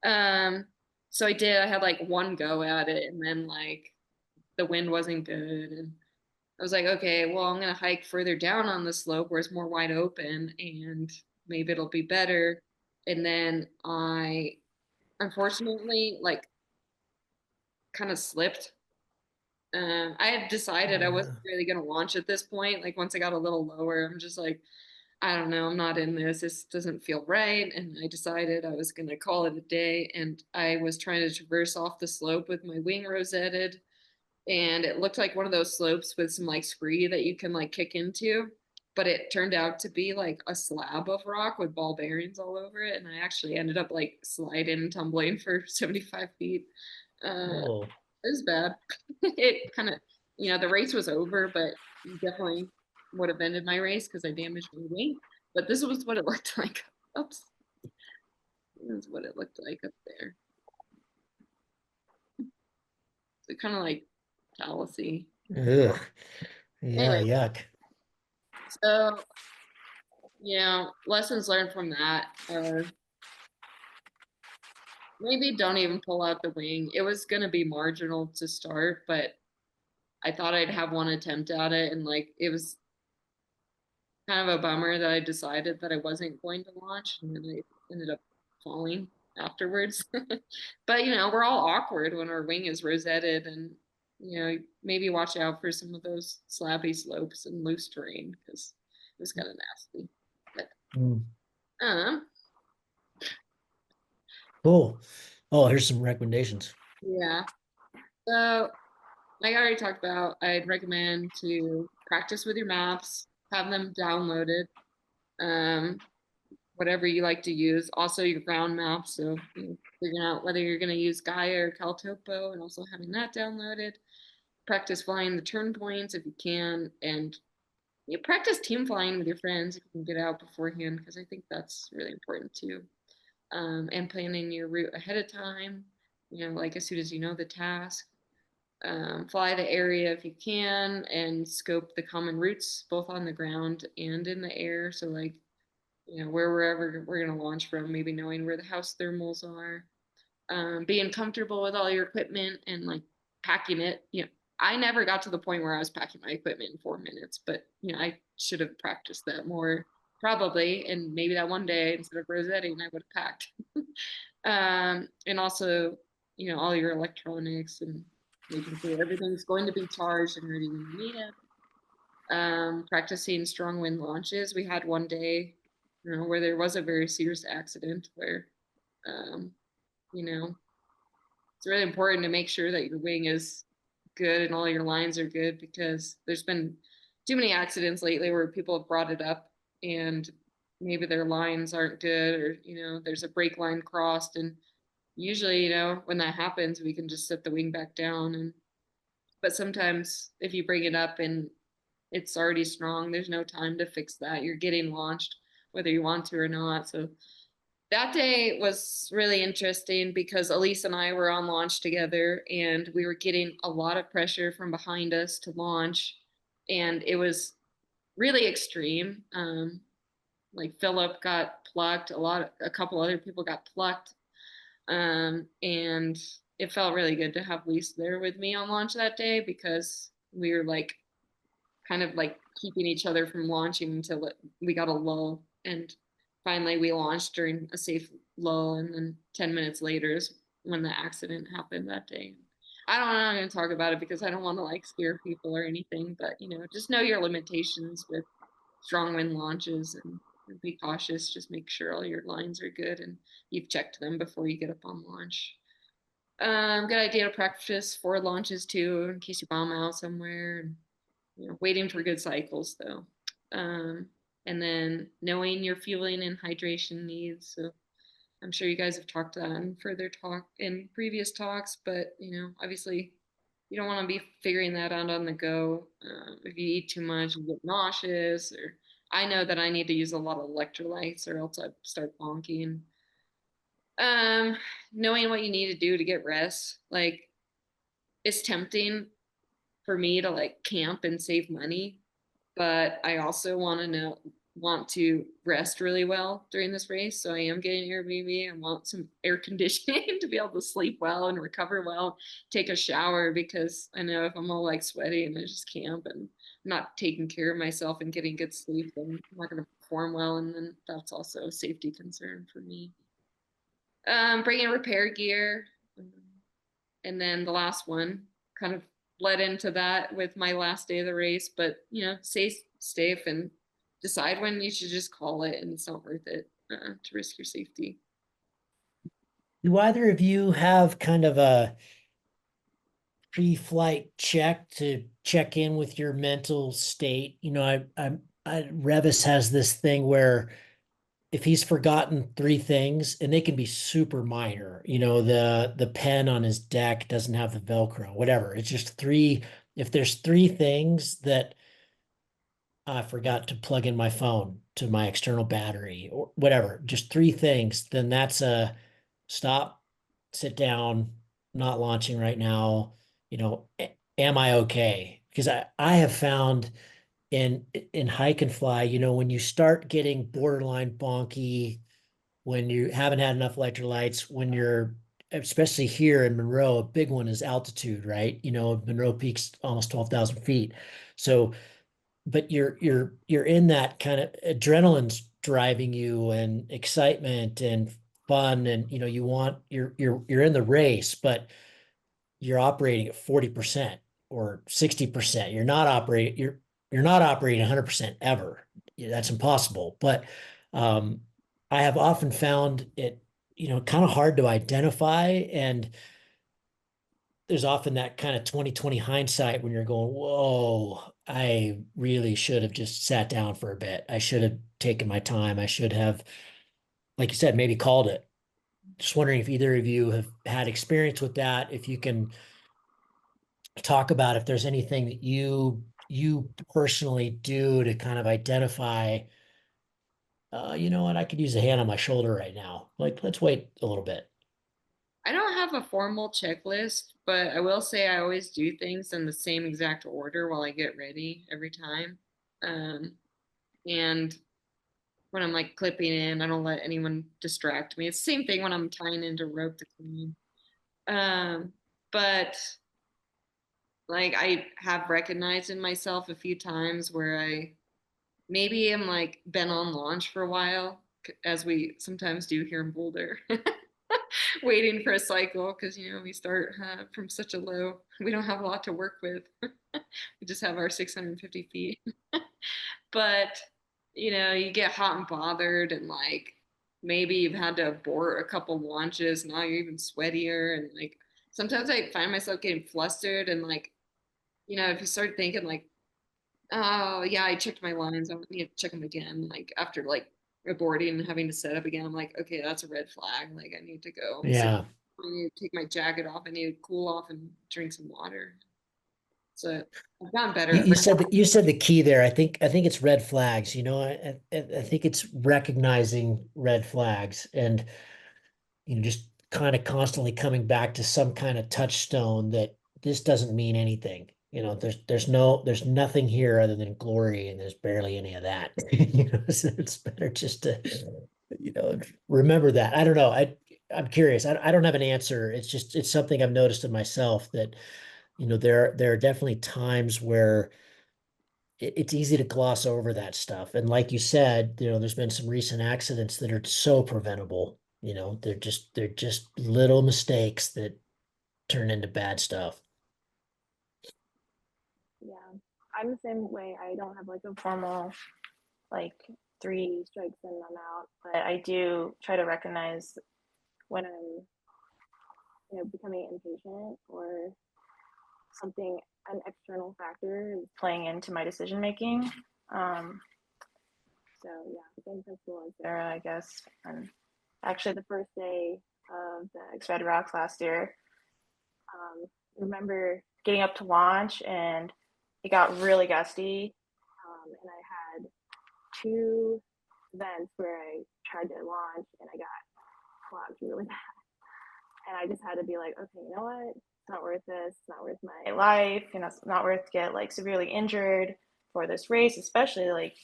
um so I did. I had like one go at it, and then like the wind wasn't good, and I was like, okay, well, I'm going to hike further down on the slope where it's more wide open, and maybe it'll be better. And then I unfortunately like kind of slipped. I had decided I wasn't really gonna launch at this point. Like once I got a little lower, I'm just like, I don't know, I'm not in this. This doesn't feel right. And I decided I was gonna call it a day. And I was trying to traverse off the slope with my wing rosetted. And it looked like one of those slopes with some like scree that you can like kick into. But it turned out to be like a slab of rock with ball bearings all over it. And I actually ended up like sliding and tumbling for 75 feet. Uh, Oh, it was bad. It kind of, the race was over, but definitely would have ended my race because I damaged my wing. But this was what it looked like. Oops. This is what it looked like up there. So kind of like callousy. ugh. Yeah, Anyway, yuck. so lessons learned from that are maybe don't even pull out the wing. It was gonna be marginal to start, but I thought I'd have one attempt at it, and like it was kind of a bummer that I decided that I wasn't going to launch, and then I ended up falling afterwards. But we're all awkward when our wing is rosetted, and maybe watch out for some of those slabby slopes and loose terrain because it was kind of nasty. But Mm, uh, cool. Oh, here's some recommendations. yeah. So like I already talked about, I'd recommend to practice with your maps, have them downloaded. Um, Whatever you like to use. Also your ground map, so figuring out whether you're going to use Gaia or Caltopo, and also having that downloaded. Practice flying the turn points if you can, and you practice team flying with your friends if you can get out beforehand, because I think that's really important too. And planning your route ahead of time, like as soon as you know the task. Fly the area if you can, and scope the common routes both on the ground and in the air. So like wherever we're going to launch from, maybe knowing where the house thermals are, being comfortable with all your equipment and like packing it. I never got to the point where I was packing my equipment in 4 minutes, but I should have practiced that more probably. And maybe that one day instead of rosetting, I would have packed. And also, all your electronics and making sure everything's going to be charged and ready when you need it. Practicing strong wind launches. We had one day, where there was a very serious accident where, um, you know, it's really important to make sure that your wing is good and all your lines are good, because there's been too many accidents lately where people have brought it up and maybe their lines aren't good, or, there's a brake line crossed. And usually, when that happens, we can just set the wing back down. But sometimes if you bring it up and it's already strong, there's no time to fix that. You're getting launched whether you want to or not. So that day was really interesting because Alyse and I were on launch together, and we were getting a lot of pressure from behind us to launch. And it was really extreme. Like Philip got plucked, a couple other people got plucked. And it felt really good to have Lisa there with me on launch that day, because we were like kind of like keeping each other from launching until we got a lull. And finally we launched during a safe lull. And then 10 minutes later is when the accident happened that day. I'm not going to talk about it because I don't want to like scare people or anything, but just know your limitations with strong wind launches, and be cautious. Just make sure all your lines are good and you've checked them before you get up on launch. Good idea to practice for launches too, in case you bomb out somewhere. Waiting for good cycles though. Um, and then knowing your fueling and hydration needs. So I'm sure you guys have talked to that in further talk in previous talks, but obviously you don't want to be figuring that out on the go. If you eat too much, you get nauseous, or I know that I need to use a lot of electrolytes or else I start bonking. Um, Knowing what you need to do to get rest. Like, it's tempting for me to like camp and save money, but I also want to rest really well during this race. So I am getting Airbnb. I want some air conditioning to be able to sleep well and recover well, take a shower, because I know if I'm all like sweaty and I just camp and I'm not taking care of myself and getting good sleep, then I'm not going to perform well. And then that's also a safety concern for me. Bringing repair gear. And then the last one kind of led into that with my last day of the race. But stay safe and decide when you should just call it, and it's not worth it to risk your safety. Do either of you have kind of a pre-flight check to check in with your mental state? Revis has this thing where if he's forgotten three things, and they can be super minor, the pen on his deck doesn't have the Velcro, whatever. It's just three. If there's three things that I forgot to plug in my phone to my external battery or whatever, just three things, then that's a stop, sit down, not launching right now. Am I okay? Because I have found in hike and fly, when you start getting borderline bonky, when you haven't had enough electrolytes, when you're especially here in Monroe, a big one is altitude, right? Monroe Peak's almost 12,000 feet. So, but you're in that kind of adrenaline's driving you and excitement and fun, and you're in the race, but you're operating at 40% or 60%. You're not operating 100% ever. That's impossible. But um, I have often found it, kind of hard to identify. And there's often that kind of 2020 hindsight when you're going, whoa, I really should have just sat down for a bit. I should have taken my time. I should have, like you said, maybe called it. Just wondering if either of you have had experience with that, if you can talk about if there's anything that you personally do to kind of identify, you know what, I could use a hand on my shoulder right now. Like, let's wait a little bit. I don't have a formal checklist, but I will say I always do things in the same exact order while I get ready every time. Um, and when I'm like clipping in, I don't let anyone distract me. It's the same thing when I'm tying into rope to clean. Um, but like I have recognized in myself a few times where I maybe am like been on launch for a while, as we sometimes do here in Boulder, waiting for a cycle because we start from such a low. We don't have a lot to work with. We just have our 650 feet. But you get hot and bothered, and like maybe you've had to abort a couple launches. Now you're even sweatier, and like sometimes I find myself getting flustered, and like if you start thinking like, oh yeah, I checked my lines, I need to check them again. Like after like aborting and having to set up again, I'm like, okay, that's a red flag. Like I need to go sit. Yeah. I need to take my jacket off. I need to cool off and drink some water. So I've gotten better You, at you said that you said the key there. I think it's red flags. I think it's recognizing red flags and just kind of constantly coming back to some kind of touchstone that this doesn't mean anything. There's nothing here other than glory, and there's barely any of that. So it's better just to, remember that. I don't know. I'm curious. I don't have an answer. It's something I've noticed in myself that, there are definitely times where it's easy to gloss over that stuff. And like you said, there's been some recent accidents that are so preventable. They're just little mistakes that turn into bad stuff. Yeah, I'm the same way. I don't have like a formal like three strikes and I'm out, but I do try to recognize when I'm becoming impatient or something, an external factor is playing into my decision making. Um, so yeah, the same principle as Sarah, I guess. And actually, the first day of the Xredrocks last year, I remember getting up to launch and it got really gusty, and I had two events where I tried to launch and I got clogged really bad. And I just had to be like, okay, you know what? It's not worth this. It's not worth my life. It's not worth to get like severely injured for this race, especially like,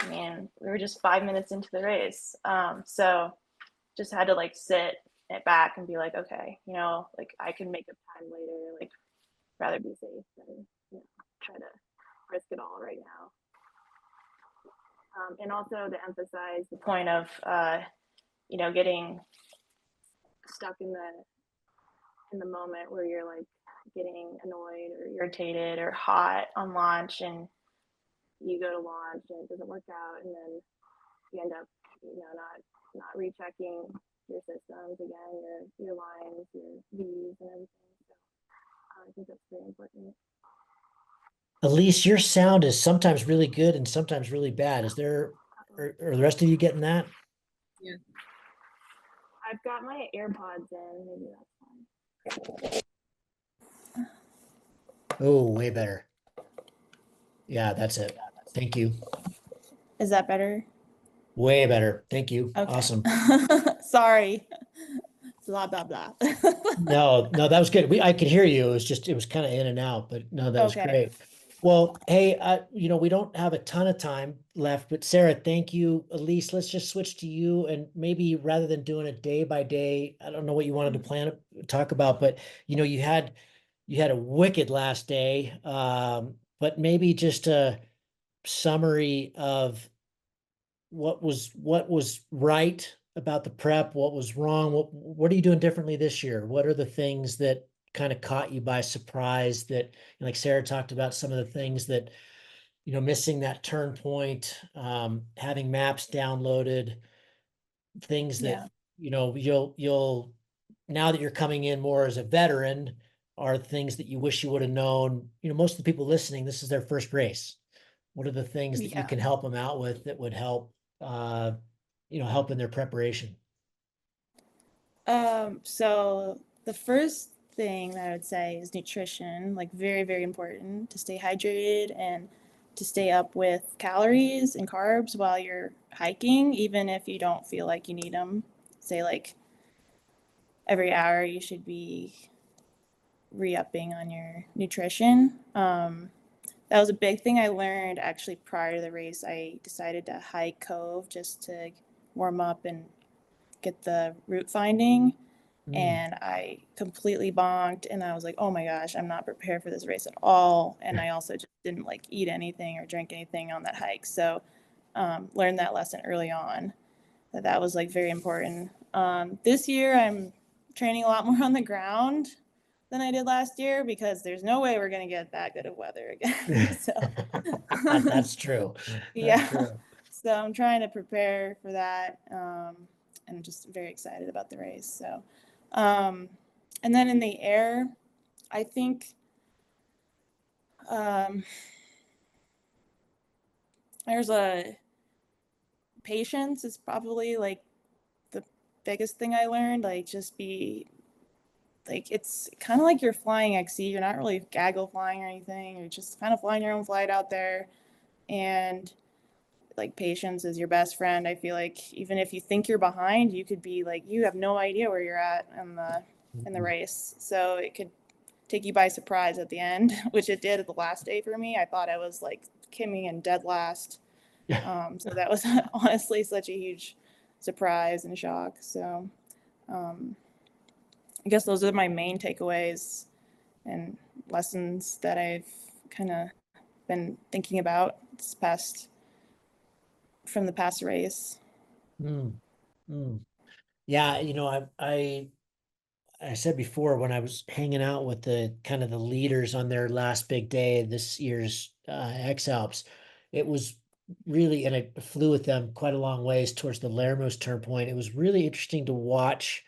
man, we were just 5 minutes into the race. So just had to like sit it back and be like, okay, like I can make up time later, like rather be safe than try to risk it all right now. And also to emphasize the point of getting stuck in the in the moment where you're like getting annoyed or irritated or hot on launch, and you go to launch and it doesn't work out, and then you end up, not rechecking your systems again, your lines, your V's, and everything. So I think that's very important. Alyse, your sound is sometimes really good and sometimes really bad. Are the rest of you getting that? Yeah. I've got my AirPods in. Maybe that's fine. Oh, way better. Yeah, that's it. Thank you. Is that better? Way better. Thank you. Okay. Awesome. Sorry. Blah, blah, blah. No, that was good. I could hear you. It was kind of in and out, but no, that was Okay. great. Well, hey, we don't have a ton of time left, but Sarah, thank you. Alyse, let's just switch to you, and maybe rather than doing it day by day, I don't know what you wanted to talk about, but you had a wicked last day. But maybe just a summary of what was right about the prep, what was wrong, what are you doing differently this year? What are the things that kind of caught you by surprise that, like Sarah talked about, some of the things that, missing that turn point, having maps downloaded, things Yeah. that, you'll now that you're coming in more as a veteran, are things that you wish you would have known. Most of the people listening, this is their first race. What are the things that you Yeah. can help them out with that would help, help in their preparation? So the first thing that I would say is nutrition, like very, very important to stay hydrated and to stay up with calories and carbs while you're hiking, even if you don't feel like you need them. Say like every hour you should be re-upping on your nutrition. That was a big thing I learned actually prior to the race. I decided to hike Cove just to warm up and get the route finding. And I completely bonked, and I was like, oh my gosh, I'm not prepared for this race at all. And I also just didn't like eat anything or drink anything on that hike. So learned that lesson early on, that was like very important. This year I'm training a lot more on the ground than I did last year because there's no way we're going to get that good of weather again. So That's true. yeah. That's true. So I'm trying to prepare for that. And just very excited about the race. So, and then in the air, I think, there's a patience is probably like the biggest thing I learned. Like just be like, it's kind of like you're flying XC. You're not really gaggle flying or anything. You're just kind of flying your own flight out there. And like patience is your best friend. I feel like even if you think you're behind, you could be like, you have no idea where you're at in the race. So it could take you by surprise at the end, which it did at the last day for me. I thought I was like coming in dead last. So that was honestly such a huge surprise and shock. So I guess those are my main takeaways and lessons that I've kind of been thinking about from the past race. Mm, mm. Yeah, I said before when I was hanging out with the kind of the leaders on their last big day of this year's X Alps, it was really, and I flew with them quite a long ways towards the Lermoos turn point. It was really interesting to watch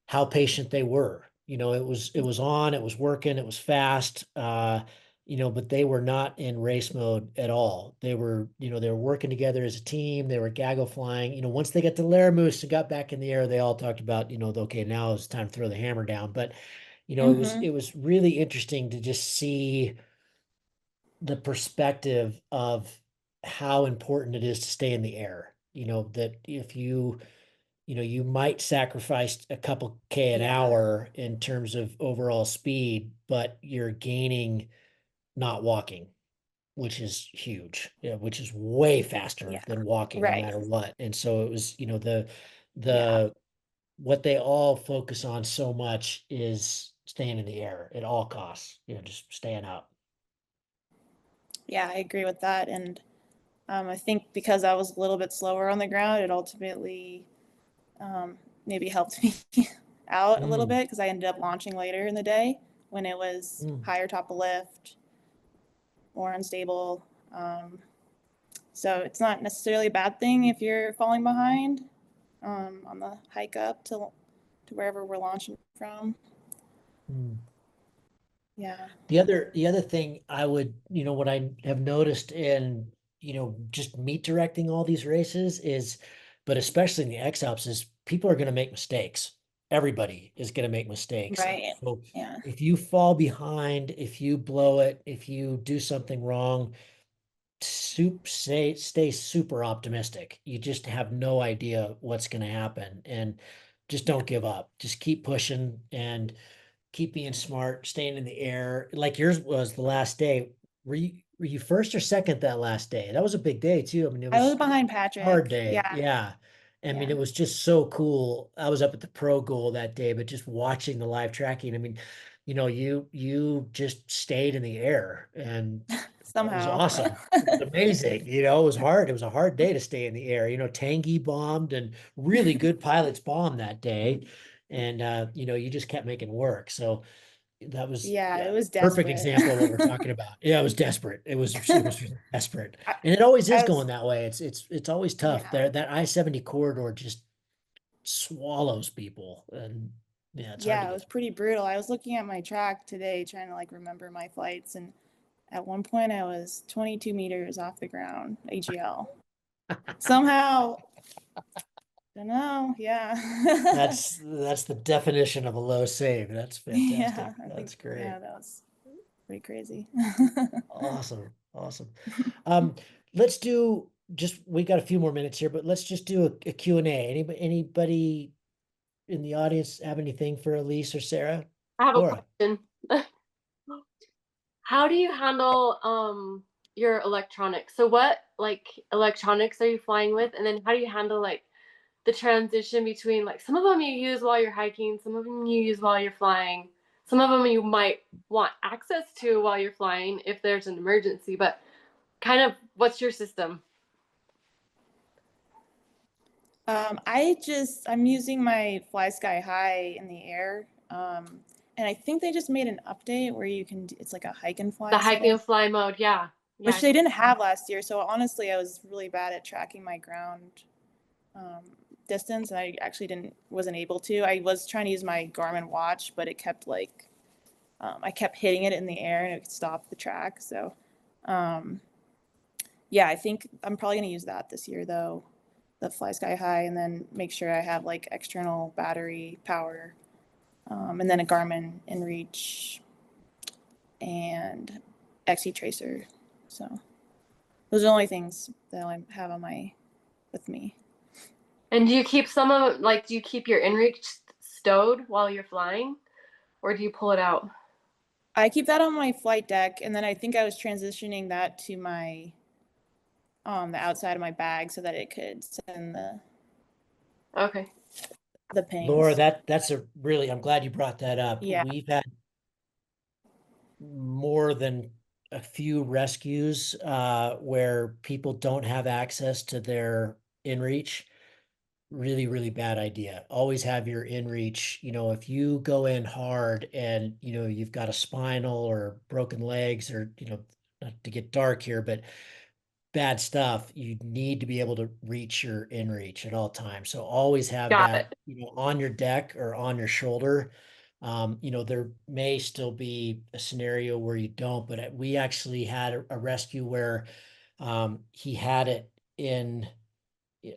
how patient they were. It was on, it was working, it was fast. But they were not in race mode at all. They were working together as a team. They were gaggle flying. Once they got to Laramouche and got back in the air, they all talked about, okay, now it's time to throw the hammer down. But, it was really interesting to just see the perspective of how important it is to stay in the air. That if you might sacrifice a couple K an hour in terms of overall speed, but you're gaining not walking, which is huge, which is way faster than walking no Right. matter what. And so it was, the Yeah. what they all focus on so much is staying in the air at all costs, just staying up. Yeah, I agree with that. And I think because I was a little bit slower on the ground, it ultimately maybe helped me out a little Mm, bit because I ended up launching later in the day when it was mm. higher top of lift or unstable. So it's not necessarily a bad thing if you're falling behind on the hike up to wherever we're launching from. Mm. Yeah. The other thing I would, what I have noticed in, just meet directing all these races is, but especially in the X Ups, is people are going to make mistakes. Everybody is going to make mistakes. Right. So Yeah. if you fall behind, if you blow it, if you do something wrong, stay super optimistic. You just have no idea what's going to happen, and just don't give up. Just keep pushing and keep being smart, staying in the air. Like yours was the last day. Were you first or second that last day? That was a big day too. I mean, it I was was behind a hard Patrick. day. Yeah. Yeah. I mean, Yeah. it was just so cool. I was up at the pro goal that day, but just watching the live tracking, I mean, you just stayed in the air, and it was Somehow. awesome. It was amazing. It was hard. It was a hard day to stay in the air. Tanguy bombed and really good pilots bombed that day. And you just kept making work. So that was, Yeah, yeah, it was perfect desperate. example of what we're talking about. Yeah, it was desperate. It was desperate. And it always is I was, going that way. It's always tough. yeah. There, that I-70 corridor just swallows people. And yeah, it's hard to Yeah, it get. was pretty brutal. I was looking at my track today trying to like remember my flights, and at one point I was 22 meters off the ground, AGL. Somehow, don't know, yeah. That's the definition of a low save. That's fantastic. Yeah, I think That's great. yeah, that was pretty crazy. Awesome. Awesome. Um, let's do just, we got a few more minutes here, but let's just do a Q&A. Anybody in the audience have anything for Alyse or Sarah? I have a Laura. question. How do you handle your electronics? So what like electronics are you flying with? And then how do you handle like the transition between like some of them you use while you're hiking, some of them you use while you're flying, some of them you might want access to while you're flying if there's an emergency, but kind of what's your system? I'm using my Fly Sky High in the air. And I think they just made an update where you can, it's like a hike and fly The hike setting, and fly mode, yeah. which they didn't have last year. So honestly, I was really bad at tracking my ground distance. And I actually wasn't able to. I was trying to use my Garmin watch, but it kept like, I kept hitting it in the air and it stopped the track. So, yeah, I think I'm probably going to use that this year though, the Fly Sky High, and then make sure I have like external battery power, and then a Garmin InReach and Xtracer. So those are the only things that I have with me. And do you keep some of like do you keep your inReach stowed while you're flying, or do you pull it out? I keep that on my flight deck, and then I think I was transitioning that to my the outside of my bag so that it could send Okay. the pings. Laura, that's I'm glad you brought that up. Yeah. We've had more than a few rescues where people don't have access to their InReach. Really, really bad idea. Always have your InReach. If you go in hard and you've got a spinal or broken legs, or not to get dark here, but bad stuff, you need to be able to reach your InReach at all times. So always have Got that, it. on your deck or on your shoulder. There may still be a scenario where you don't, but we actually had a rescue where he had it in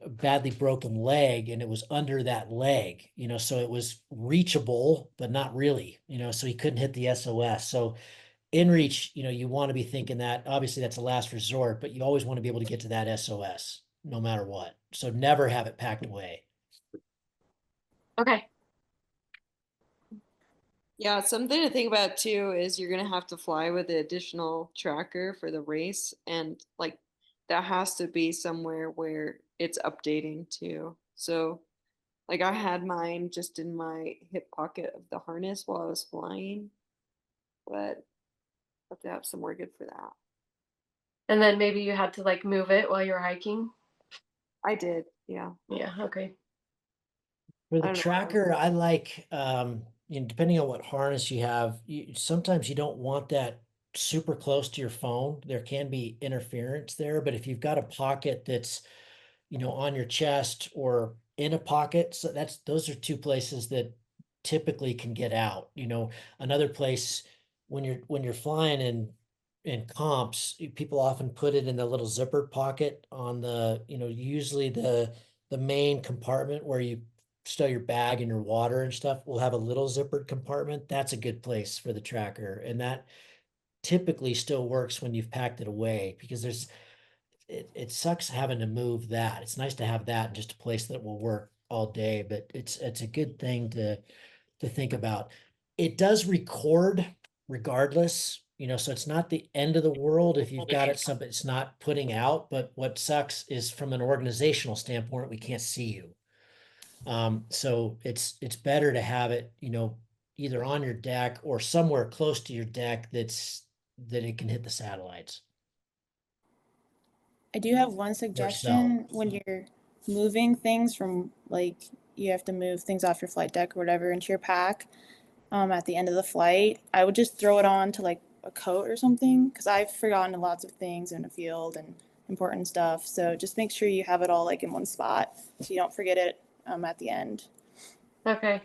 a badly broken leg, and it was under that leg, so it was reachable, but not really, so he couldn't hit the SOS. So InReach, you want to be thinking that obviously that's a last resort, but you always want to be able to get to that SOS no matter what. So never have it packed away. Okay. Yeah, something to think about too is you're gonna have to fly with the additional tracker for the race, and like that has to be somewhere where it's updating too. So like I had mine just in my hip pocket of the harness while I was flying, but I have to have somewhere good for that. And then maybe you had to like move it while you were hiking. I did, yeah. Yeah, okay. For I the don't know. tracker, I like, depending on what harness you have, sometimes you don't want that super close to your phone. There can be interference there, but if you've got a pocket that's, on your chest or in a pocket, so those are two places that typically can get out. Another place when you're flying in comps, people often put it in the little zippered pocket on the, usually the main compartment where you stow your bag and your water and stuff will have a little zippered compartment. That's a good place for the tracker. And that typically still works when you've packed it away because it sucks having to move that. It's nice to have that in just a place that will work all day, but it's a good thing to think about. It does record regardless, so it's not the end of the world if you've got it something it's not putting out, but what sucks is from an organizational standpoint, we can't see you. So it's better to have it, either on your deck or somewhere close to your deck that it can hit the satellites. I do have one Or cell. suggestion when you're moving things from like you have to move things off your flight deck or whatever into your pack at the end of the flight. I would just throw it on to like a coat or something because I've forgotten lots of things in a field and important stuff. So just make sure you have it all like in one spot so you don't forget it at the end. Okay.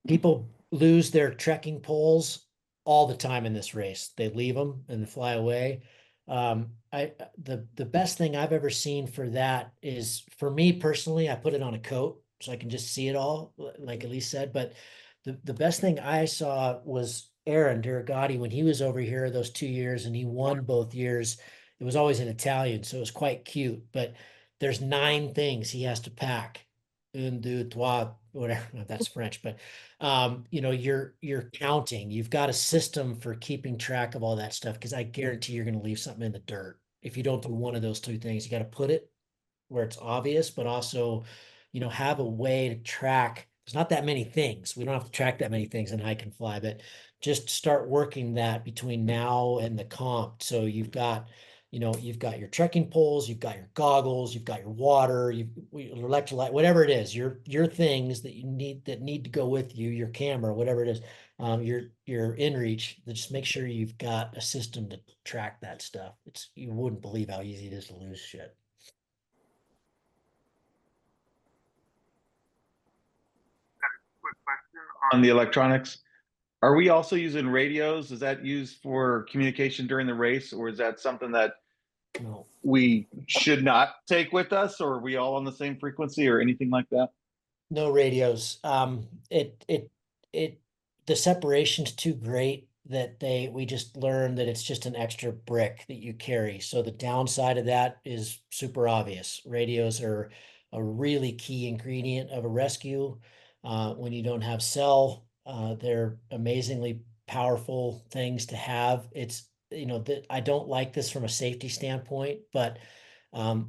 People lose their trekking poles all the time in this race. They leave them and they fly away. The best thing I've ever seen for that is, for me personally, I put it on a coat so I can just see it all, like Alyse said. But the best thing I saw was Aaron Duragati when he was over here those 2 years and he won both years. It was always in Italian, so it was quite cute. But there's 9 things he has to pack. Un, deux, trois, whatever. That's French, but you're counting. You've got a system for keeping track of all that stuff because I guarantee you're going to leave something in the dirt if you don't do one of those 2 things. You got to put it where it's obvious, but also, have a way to track. There's not that many things. We don't have to track that many things in hike and fly, but just start working that between now and the comp. So you've got your trekking poles, you've got your goggles, you've got your water, your electrolyte, whatever it is, your things that you need that need to go with you, your camera, whatever it is, your inReach. Just make sure you've got a system to track that stuff. You wouldn't believe how easy it is to lose shit. Quick question on the electronics. Are we also using radios? Is that used for communication during the race, or is that something that No. we should not take with us, or are we all on the same frequency or anything like that? No radios. The separation's too great that we just learned that it's just an extra brick that you carry. So the downside of that is super obvious. Radios are a really key ingredient of a rescue. When you don't have cell, they're amazingly powerful things to have. It's, that I don't like this from a safety standpoint, but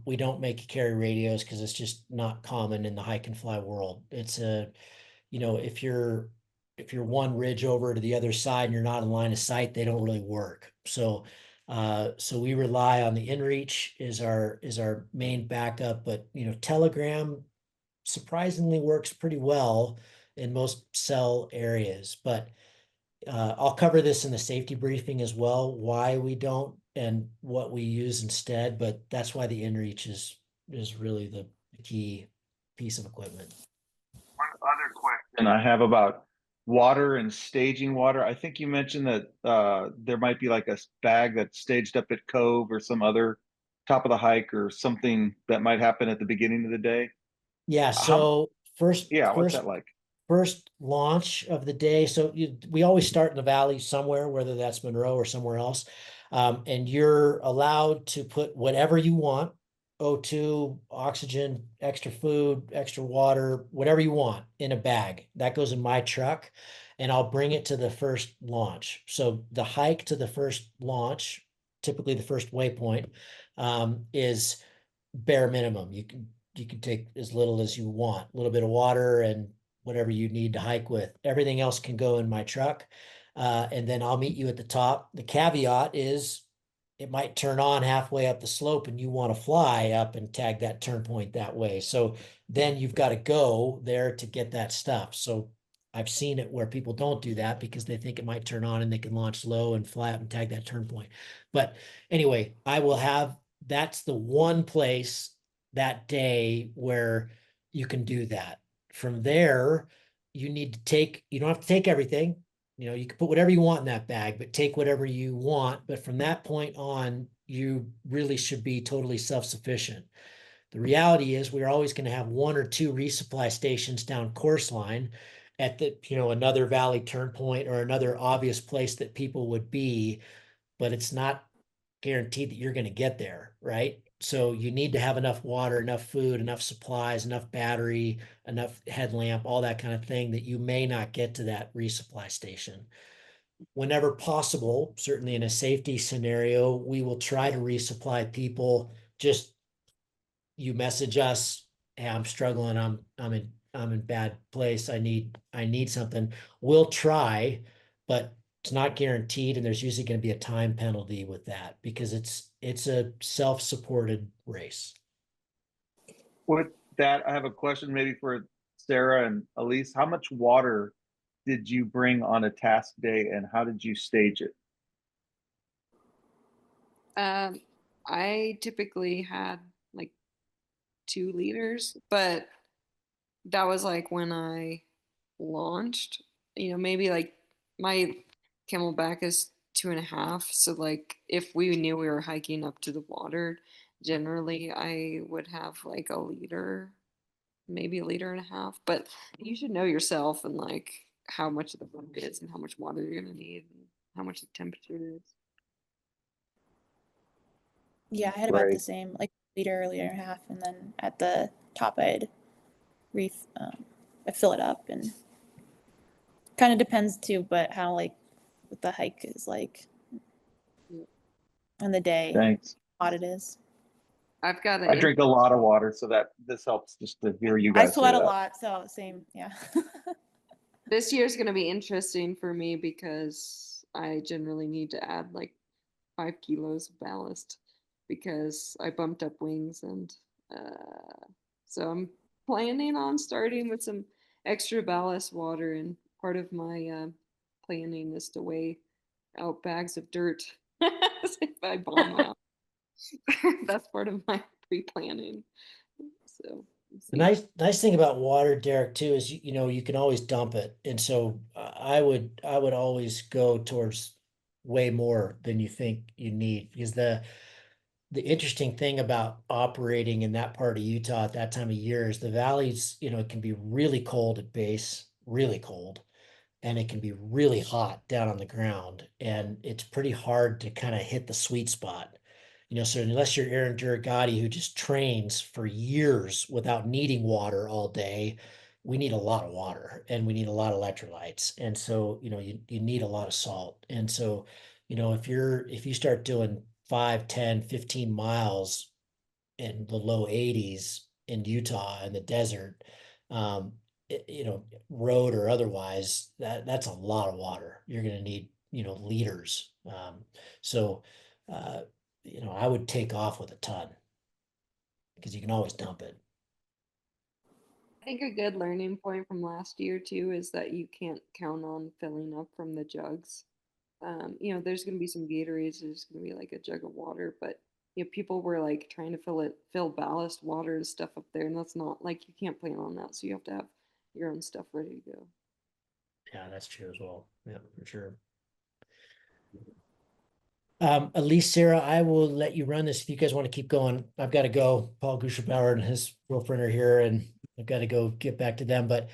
we don't make you carry radios because it's just not common in the hike and fly world. It's if you're one ridge over to the other side and you're not in line of sight, they don't really work. So we rely on the inReach is our main backup, but Telegram surprisingly works pretty well in most cell areas. But I'll cover this in the safety briefing as well, why we don't and what we use instead, but that's why the inReach is really the key piece of equipment. One other question I have about water and staging water. I think you mentioned that there might be like a bag that's staged up at Cove or some other top of the hike or something that might happen at the beginning of the day. Yeah, so what's that like? First launch of the day. So we always start in the valley somewhere, whether that's Monroe or somewhere else. And you're allowed to put whatever you want, O2, oxygen, extra food, extra water, whatever you want in a bag. That goes in my truck and I'll bring it to the first launch. So the hike to the first launch, typically the first waypoint, is bare minimum. You can take as little as you want, a little bit of water and whatever you need to hike with. Everything else can go in my truck. And then I'll meet you at the top. The caveat is it might turn on halfway up the slope and you want to fly up and tag that turn point that way. So then you've got to go there to get that stuff. So I've seen it where people don't do that because they think it might turn on and they can launch low and fly up and tag that turn point. But anyway, that's the one place that day where you can do that. From there, you don't have to take everything. You know, you can put whatever you want in that bag, but take whatever you want. But from that point on, you really should be totally self-sufficient. The reality is we're always going to have one or two resupply stations down course line at another valley turn point or another obvious place that people would be, but it's not guaranteed that you're going to get there, right? So you need to have enough water, enough food, enough supplies, enough battery, enough headlamp, all that kind of thing that you may not get to that resupply station. Whenever possible, certainly in a safety scenario, we will try to resupply people. Just you message us, hey, I'm struggling, I'm in bad place. I need something. We'll try, but it's not guaranteed, and there's usually going to be a time penalty with that because it's a self-supported race. With that, I have a question maybe for Sarah and Alyse. How much water did you bring on a task day, and how did you stage it? I typically had like 2 liters, but that was like when I launched. Maybe like my Camelback is 2.5. So like if we knew we were hiking up to the water, generally I would have like a liter, maybe a liter and a half. But you should know yourself and like how much of the boat is and how much water you're gonna need and how much the temperature is. Yeah, I had about the Right. same, like liter, liter and a half, and then at the top I'd I fill it up, and kind of depends too, but how like what the hike is like on the day, Thanks. how hot it is. I've got I an drink a lot of water, so that this helps just to hear you I guys say sweat a that. lot, so same, yeah. This year is going to be interesting for me because I generally need to add like 5 kilos of ballast because I bumped up wings, and so I'm planning on starting with some extra ballast water. And part of my planning is to weigh out bags of dirt if I bomb out. That's part of my pre-planning. So we'll The see. nice thing about water, Derek, too, is you can always dump it, and so I would always go towards way more than you think you need because the interesting thing about operating in that part of Utah at that time of year is the valleys, it can be really cold at base, really cold, and it can be really hot down on the ground, and it's pretty hard to kind of hit the sweet spot. So unless you're Aaron Duragati, who just trains for years without needing water all day, we need a lot of water and we need a lot of electrolytes. And so, you need a lot of salt. And so, if you start doing 5, 10, 15 miles in the low 80s in Utah in the desert, um, road or otherwise, that's a lot of water. You're going to need, liters. So, uh, I would take off with a ton because you can always dump it. I think a good learning point from last year too is that you can't count on filling up from the jugs. There's gonna be some Gatorades, there's gonna be like a jug of water, but people were like trying to fill ballast water and stuff up there, and that's not like you can't plan on that. So you have to have your own stuff ready to go. Yeah, that's true as well. Yeah, for sure. Alyse, Sarah, I will let you run this if you guys want to keep going. I've got to go. Paul Gusherbauer and his girlfriend are here, and I've got to go get back to them. But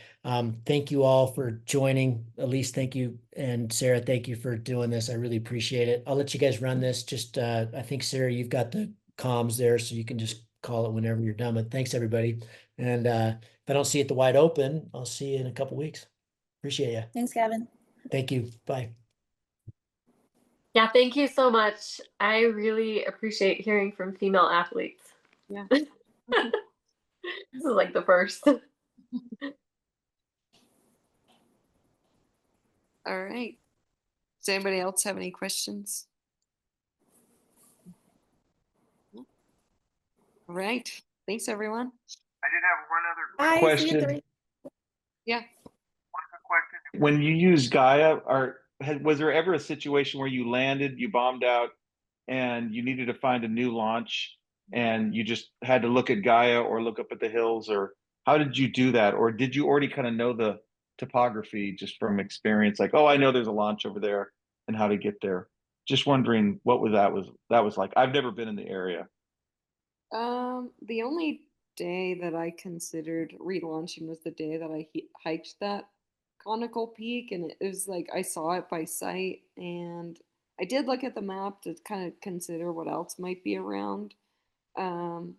thank you all for joining. Alyse, thank you, and Sarah, thank you for doing this. I really appreciate it. I'll let you guys run this. Just I think Sarah, you've got the comms there, so you can just call it whenever you're done. But thanks everybody. And if I don't see you at the wide open, I'll see you in a couple weeks. Appreciate you. Thanks, Gavin. Thank you. Bye. Yeah, thank you so much. I really appreciate hearing from female athletes. Yeah. This is like the first. All right. Does anybody else have any questions? All right. Thanks, everyone. I did have other Bye, see you at the question. Yeah. When you use Gaia, was there ever a situation where you landed, you bombed out, and you needed to find a new launch, and you just had to look at Gaia or look up at the hills, or how did you do that? Or did you already kind of know the topography just from experience, like, oh, I know there's a launch over there and how to get there? Just wondering what that was like. I've never been in the area. The only day that I considered relaunching was the day that I hiked that conical peak, and it was like I saw it by sight, and I did look at the map to kind of consider what else might be around. Um,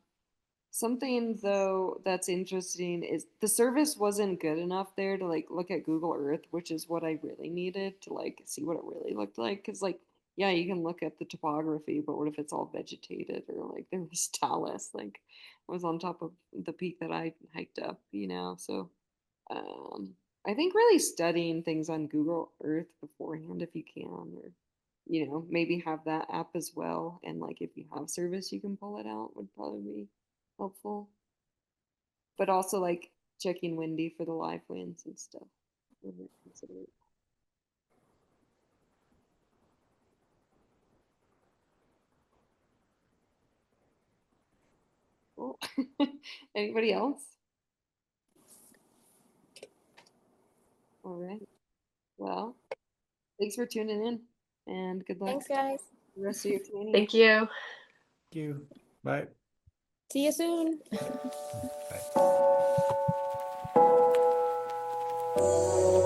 Something though that's interesting is the service wasn't good enough there to like look at Google Earth, which is what I really needed to like see what it really looked like. Cause like, yeah, you can look at the topography, but what if it's all vegetated or like there was talus, like I was on top of the peak that I hiked up, you know? So um I think really studying things on Google Earth beforehand if you can, or you know, maybe have that app as well. And like if you have service you can pull it out would probably be helpful. But also like checking Windy for the live winds and stuff. Really consider it. Cool. Anybody else? All right. Well, thanks for tuning in and good luck Thanks, guys. the rest of your training. Thank you. Thank you. Bye. See you soon. Bye.